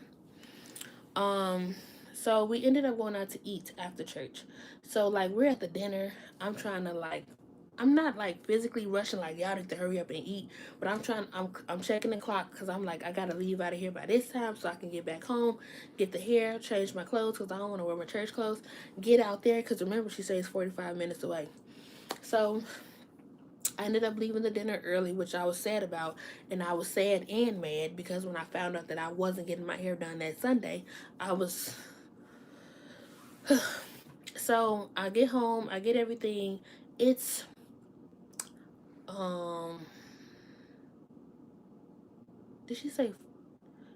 Um, so we ended up going out to eat after church. So like we're at the dinner. I'm trying to like I'm not like physically rushing like y'all need to hurry up and eat, but I'm checking the clock because I'm like I gotta leave out of here by this time so I can get back home, get the hair, change my clothes because I don't want to wear my church clothes, get out there because remember she says 45 minutes away. So I ended up leaving the dinner early, which I was sad about, and I was sad and mad because when I found out that I wasn't getting my hair done that Sunday, I was. So I get home, I get everything. It's um. Did she say?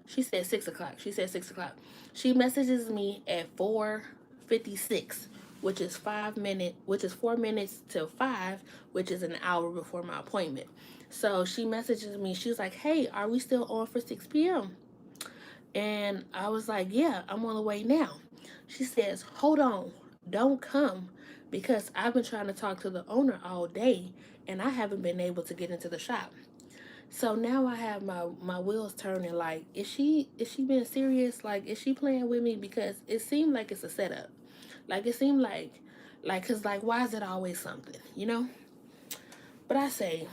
She said 6 o'clock. She said 6 o'clock. She messages me at 4:56, which is 5 minutes, which is 4 minutes till 5, which is an hour before my appointment. So she messages me. She's like, "Hey, are we still on for 6 p.m.?" And I was like, "Yeah, I'm on the way now." She says, "Hold on, don't come because I've been trying to talk to the owner all day and I haven't been able to get into the shop." So now I have my wheels turning. Like, is she being serious? Like, is she playing with me? Because it seemed like it's a setup. Like, it seemed like, cause like, why is it always something, you know? But I say,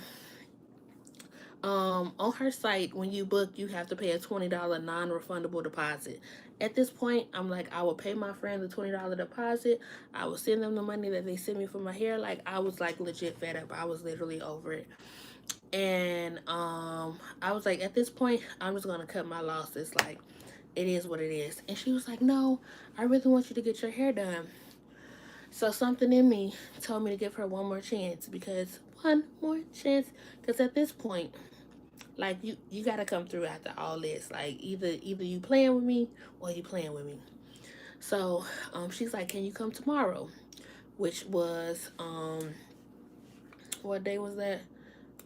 on her site, when you book, you have to pay a $20 non-refundable deposit. At this point, I'm like, I will pay my friend the $20 deposit. I will send them the money that they sent me for my hair. Like, I was like legit fed up. I was literally over it. And I was like, at this point, I'm just gonna cut my losses. Like, it is what it is. And she was like, no, I really want you to get your hair done. So something in me told me to give her one more chance because one more chance. Because at this point, like you gotta come through after all this. Like either you playing with me or you playing with me. So she's like, can you come tomorrow? Which was what day was that?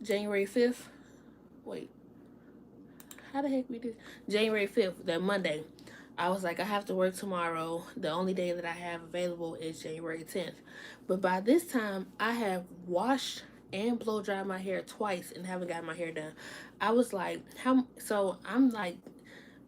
January 5th. Wait, how the heck we did January 5th, that Monday. I was like, I have to work tomorrow. The only day that I have available is January 10th. But by this time, I have washed and blow dried my hair twice and haven't got my hair done. I was like, how? So I'm like,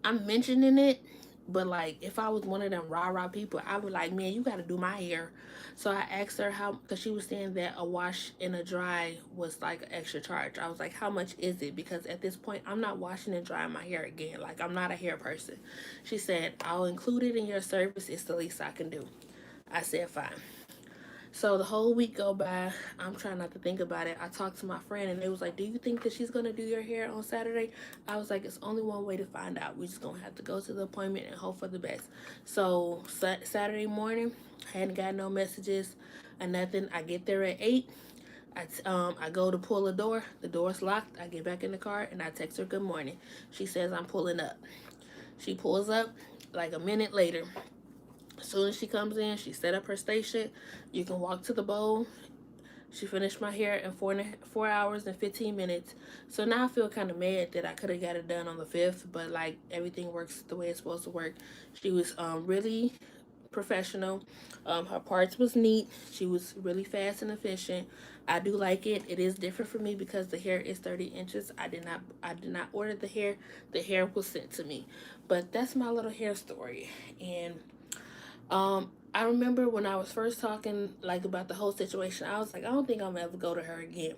I'm mentioning it, but like if I was one of them rah rah people, I would like, man, you got to do my hair. So I asked her how, because she was saying that a wash and a dry was like an extra charge. I was like, how much is it? Because at this point, I'm not washing and drying my hair again. Like I'm not a hair person. She said, I'll include it in your service. It's the least I can do. I said, fine. So the whole week go by, I'm trying not to think about it. I talked to my friend and they was like, do you think that she's going to do your hair on Saturday? I was like, it's only one way to find out. We just going to have to go to the appointment and hope for the best. So Saturday morning, I hadn't got no messages or nothing. I get there at 8. I go to pull the door. The door's locked. I get back in the car and I text her good morning. She says I'm pulling up. She pulls up like a minute later. As soon as she comes in, she set up her station. You can walk to the bowl. She finished my hair in 4 hours and 15 minutes. So now I feel kind of mad that I could have got it done on the 5th, but like everything works the way it's supposed to work. She was really professional. Her parts was neat. She was really fast and efficient. I do like it. It is different for me because the hair is 30 inches. I did not order the hair. The hair was sent to me. But that's my little hair story. And I remember when I was first talking like about the whole situation, I was like, I don't think I'm gonna ever go to her again.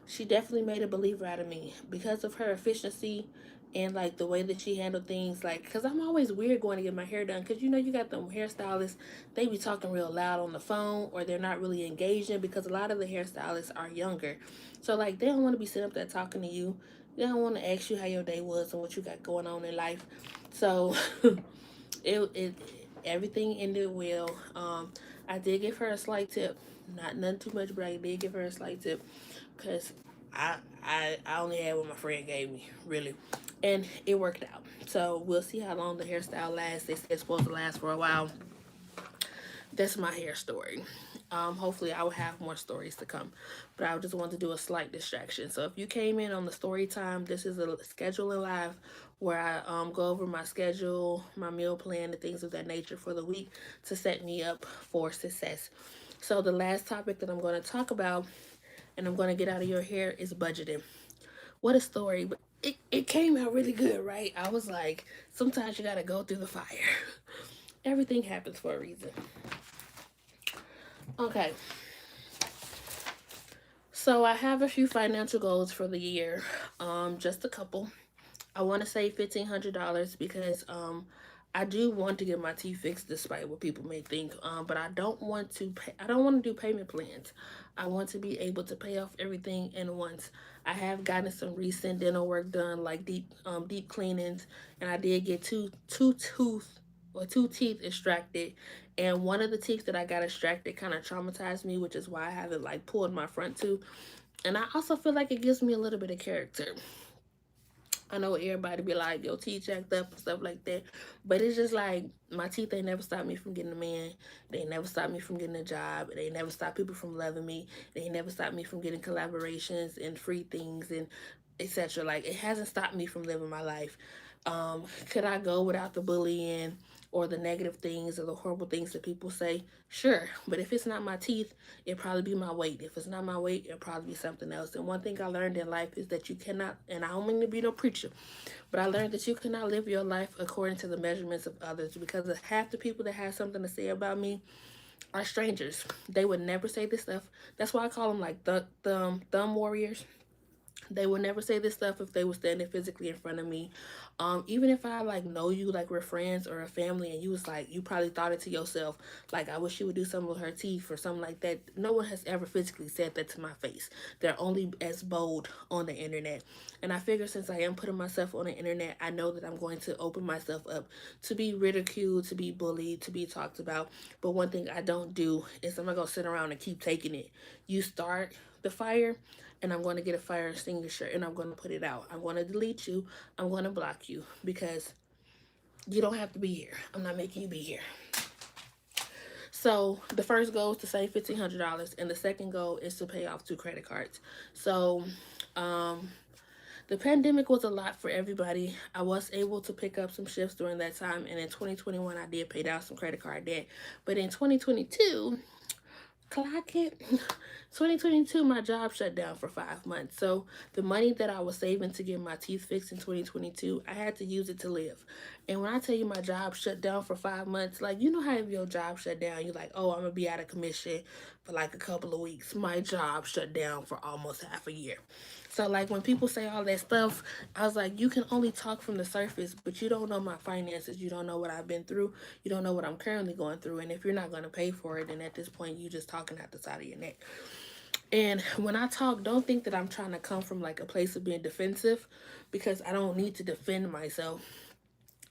She definitely made a believer out of me because of her efficiency and like the way that she handled things. Like, cause I'm always weird going to get my hair done. Cause you know you got them hairstylists, they be talking real loud on the phone or they're not really engaging because a lot of the hairstylists are younger. So like they don't want to be sitting up there talking to you. They don't want to ask you how your day was and what you got going on in life. So it everything ended well. I did give her a slight tip, not none too much, but I did give her a slight tip because I only had what my friend gave me, really, and it worked out. So we'll see how long the hairstyle lasts. They say it's supposed to last for a while. That's my hair story. Hopefully, I will have more stories to come, but I just want to do a slight distraction. So if you came in on the story time, this is a scheduling live where I go over my schedule, my meal plan, and things of that nature for the week to set me up for success. So the last topic that I'm going to talk about, and I'm going to get out of your hair, is budgeting. What a story! But it came out really good, right? I was like, sometimes you got to go through the fire. Everything happens for a reason. Okay, so I have a few financial goals for the year. Just a couple. I want to save $1,500 because I do want to get my teeth fixed, despite what people may think. But I don't want to pay. I don't want to do payment plans. I want to be able to pay off everything in once. I have gotten some recent dental work done, like deep cleanings, and I did get two teeth extracted, and one of the teeth that I got extracted kind of traumatized me, which is why I haven't like pulled my front tooth. And I also feel like it gives me a little bit of character. I know everybody be like, your teeth jacked up and stuff like that. But it's just like, my teeth, they never stopped me from getting a man. They never stopped me from getting a job. They never stopped people from loving me. They never stopped me from getting collaborations and free things and etc. Like, it hasn't stopped me from living my life. Could I go without the bullying or the negative things or the horrible things that people say? Sure. But if it's not my teeth, it'd probably be my weight. If it's not my weight, it'll probably be something else. And one thing I learned in life is that you cannot, and I don't mean to be no preacher, but I learned that you cannot live your life according to the measurements of others, because half the people that have something to say about me are strangers. They would never say this stuff. That's why I call them like thumb warriors. They would never say this stuff if they were standing physically in front of me. Even if I like know you, like we're friends or a family, and you was like, you probably thought it to yourself, like, I wish she would do something with her teeth or something like that. No one has ever physically said that to my face. They're only as bold on the internet. And I figure, since I am putting myself on the internet, I know that I'm going to open myself up to be ridiculed, to be bullied, to be talked about. But one thing I don't do is I'm not going to sit around and keep taking it. You start the fire, and I'm going to get a fire extinguisher, and I'm going to put it out. I'm going to delete you. I'm going to block you, because you don't have to be here. I'm not making you be here. So the first goal is to save $1,500, and the second goal is to pay off 2 credit cards. So the pandemic was a lot for everybody. I was able to pick up some shifts during that time, and in 2021 I did pay down some credit card debt. But in 2022, clock it. 2022, my job shut down for 5 months. So the money that I was saving to get my teeth fixed in 2022, I had to use it to live. And when I tell you my job shut down for 5 months, like, you know how if your job shut down, you're like, oh, I'm gonna be out of commission for like a couple of weeks. My job shut down for almost half a year. So like, when people say all that stuff, I was like, you can only talk from the surface, but you don't know my finances. You don't know what I've been through. You don't know what I'm currently going through. And if you're not going to pay for it, then at this point, you just talking out the side of your neck. And when I talk, don't think that I'm trying to come from like a place of being defensive, because I don't need to defend myself.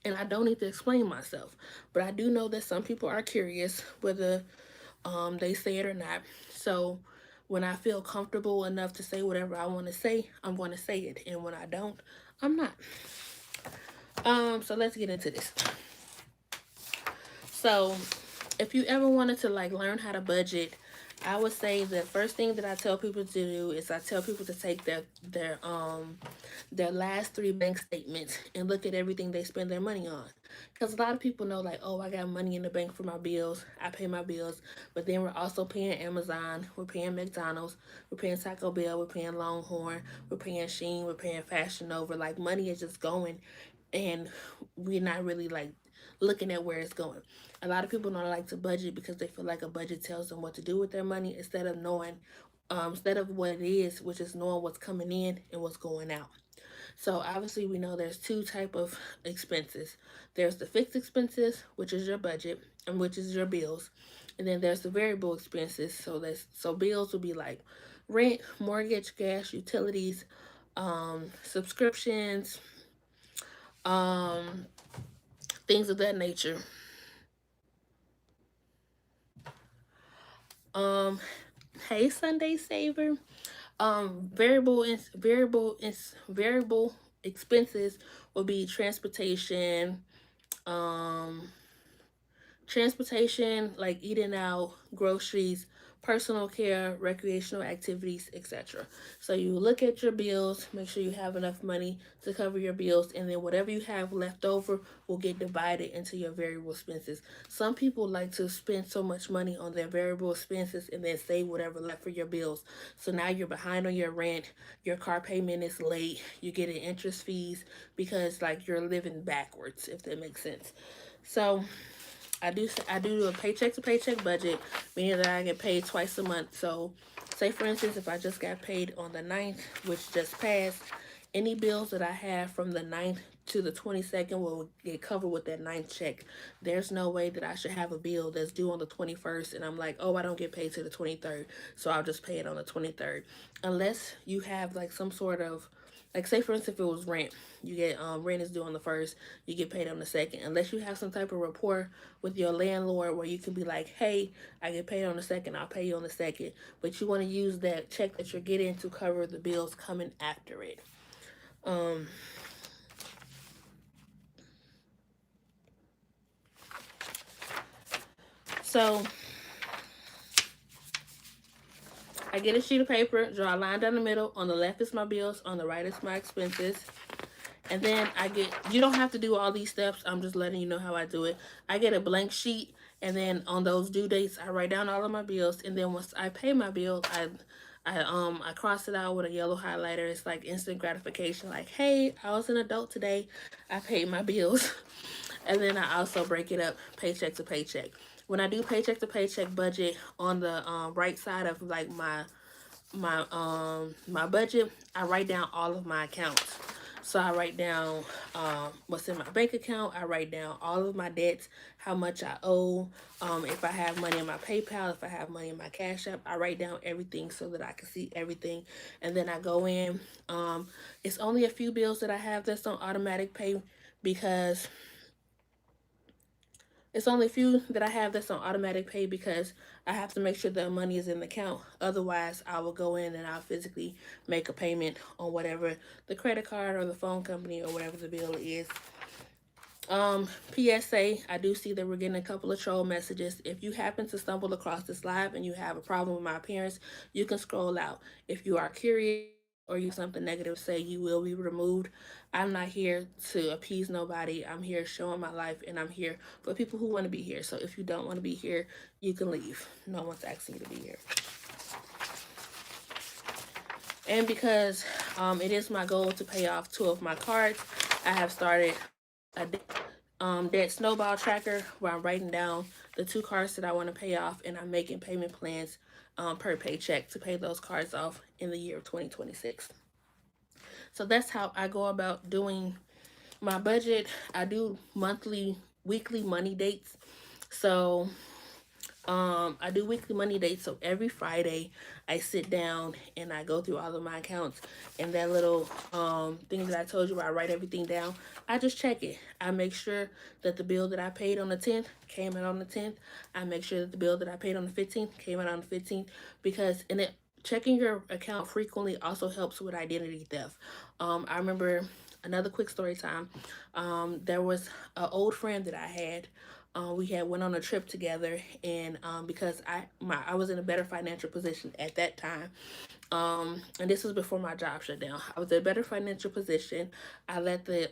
And I don't need to explain myself. But I do know that some people are curious, whether they say it or not. So when I feel comfortable enough to say whatever I want to say, I'm going to say it. And when I don't, I'm not. So let's get into this. So if you ever wanted to like learn how to budget, I would say the first thing that I tell people to do is I tell people to take their last 3 bank statements and look at everything they spend their money on. Because a lot of people know, like, oh, I got money in the bank for my bills. I pay my bills. But then we're also paying Amazon. We're paying McDonald's. We're paying Taco Bell. We're paying Longhorn. We're paying Shein. We're paying Fashion Nova. Like, money is just going. And we're not really, like, looking at where it's going. A lot of people don't like to budget because they feel like a budget tells them what to do with their money, instead of knowing, instead of what it is, which is knowing what's coming in and what's going out. So obviously we know there's 2 type of expenses. There's the fixed expenses, which is your budget and which is your bills. And then there's the variable expenses. So bills would be like rent, mortgage, gas, utilities, subscriptions, um, things of that nature. Um, hey Sunday Saver. Variable expenses will be um transportation, like eating out, groceries, personal care, recreational activities, etc. So you look at your bills, make sure you have enough money to cover your bills, and then whatever you have left over will get divided into your variable expenses. Some people like to spend so much money on their variable expenses and then save whatever left for your bills. So now you're behind on your rent, your car payment is late, you're getting interest fees because like you're living backwards, if that makes sense. So I do a paycheck to paycheck budget, meaning that I get paid twice a month. So, say for instance, if I just got paid on the 9th, which just passed, any bills that I have from the 9th to the 22nd will get covered with that 9th check. There's no way that I should have a bill that's due on the 21st and I'm like, oh, I don't get paid till the 23rd, so I'll just pay it on the 23rd. Unless you have like some sort of, like, say for instance, if it was rent, you get rent is due on the 1st, you get paid on the 2nd. Unless you have some type of rapport with your landlord where you can be like, hey, I get paid on the 2nd, I'll pay you on the 2nd, but you want to use that check that you're getting to cover the bills coming after it. um so I get a sheet of paper, draw a line down the middle. On the left is my bills, on the right is my expenses. And then you don't have to do all these steps. I'm just letting you know how I do it. I get a blank sheet, and then on those due dates, I write down all of my bills. And then once I pay my bill, I cross it out with a yellow highlighter. It's like instant gratification. Like, hey, I was an adult today. I paid my bills. And then I also break it up paycheck to paycheck. When I do paycheck to paycheck budget, on the right side of like my budget, I write down all of my accounts. So I write down what's in my bank account. I write down all of my debts, how much I owe, if I have money in my PayPal, if I have money in my Cash App. I write down everything so that I can see everything. And then I go in. It's only a few bills that I have that's on automatic pay, because it's only a few that I have that's on automatic pay because I have to make sure the money is in the account. Otherwise, I will go in and I'll physically make a payment on whatever the credit card or the phone company or whatever the bill is. PSA, I do see that we're getting a couple of troll messages. If you happen to stumble across this live and you have a problem with my appearance, you can scroll out. If you are curious or you something negative to say, you will be removed. I'm not here to appease nobody. I'm here showing my life, and I'm here for people who want to be here. So if you don't want to be here, you can leave. No one's asking you to be here. And because it is my goal to pay off 2 of my cards, I have started a debt snowball tracker where I'm writing down the 2 cards that I want to pay off, and I'm making payment plans per paycheck to pay those cards off in the year of 2026. So that's how I go about doing my budget. I do weekly money dates. So I do weekly money dates. So every Friday, I sit down and I go through all of my accounts, and that little thing that I told you where I write everything down, I just check it. I make sure that the bill that I paid on the 10th came out on the 10th. I make sure that the bill that I paid on the 15th came out on the 15th, because checking your account frequently also helps with identity theft. I remember another quick story time. There was an old friend that I had. We had went on a trip together, and because I was in a better financial position at that time, and this was before my job shut down. I was in a better financial position. I let the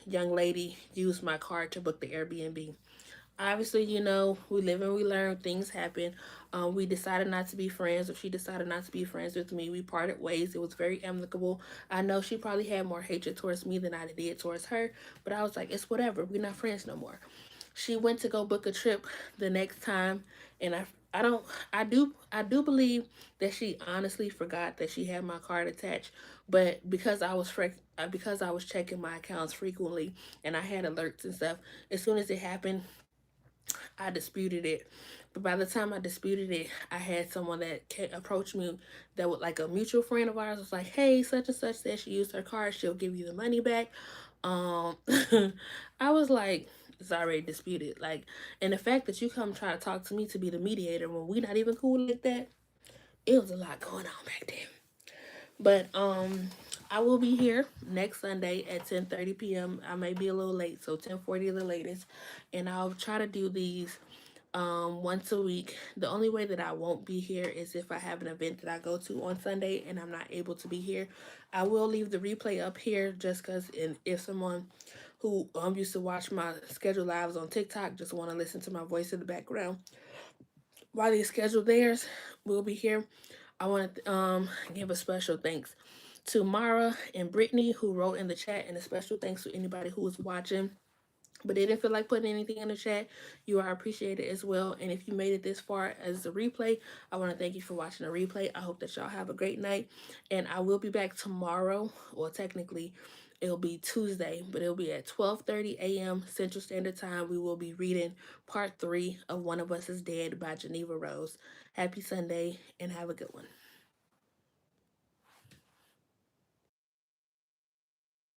young lady use my card to book the Airbnb. Obviously, we live and we learn. Things happen. We decided not to be friends, or she decided not to be friends with me. We parted ways. It was very amicable. I know she probably had more hatred towards me than I did towards her, but I was like, it's whatever. We're not friends no more. She went to go book a trip the next time, and I do believe that she honestly forgot that she had my card attached. But because I was checking my accounts frequently and I had alerts and stuff, as soon as it happened, I disputed it. But by the time I disputed it, I had someone that approach me, that was like a mutual friend of ours, was like, hey, such and such said she used her card, she'll give you the money back. um I was like, it's already disputed. Like, and the fact that you come try to talk to me to be the mediator when we not even cool like that, it was a lot going on back then. But I will be here next Sunday at 10:30 p.m. I may be a little late, so 10:40 the latest. And I'll try to do these once a week. The only way that I won't be here is if I have an event that I go to on Sunday and I'm not able to be here. I will leave the replay up here just because if someone who used to watch my schedule lives on TikTok just want to listen to my voice in the background while they schedule theirs, we'll be here. I want to give a special thanks to Mara and Brittany who wrote in the chat, and a special thanks to anybody who was watching but didn't feel like putting anything in the chat. You are appreciated as well. And if you made it this far as a replay, I want to thank you for watching the replay. I hope that y'all have a great night. And I will be back tomorrow. Well, technically, it'll be Tuesday, but it'll be at 12:30 a.m. Central Standard Time. We will be reading part 3 of One of Us is Dead by Geneva Rose. Happy Sunday and have a good one.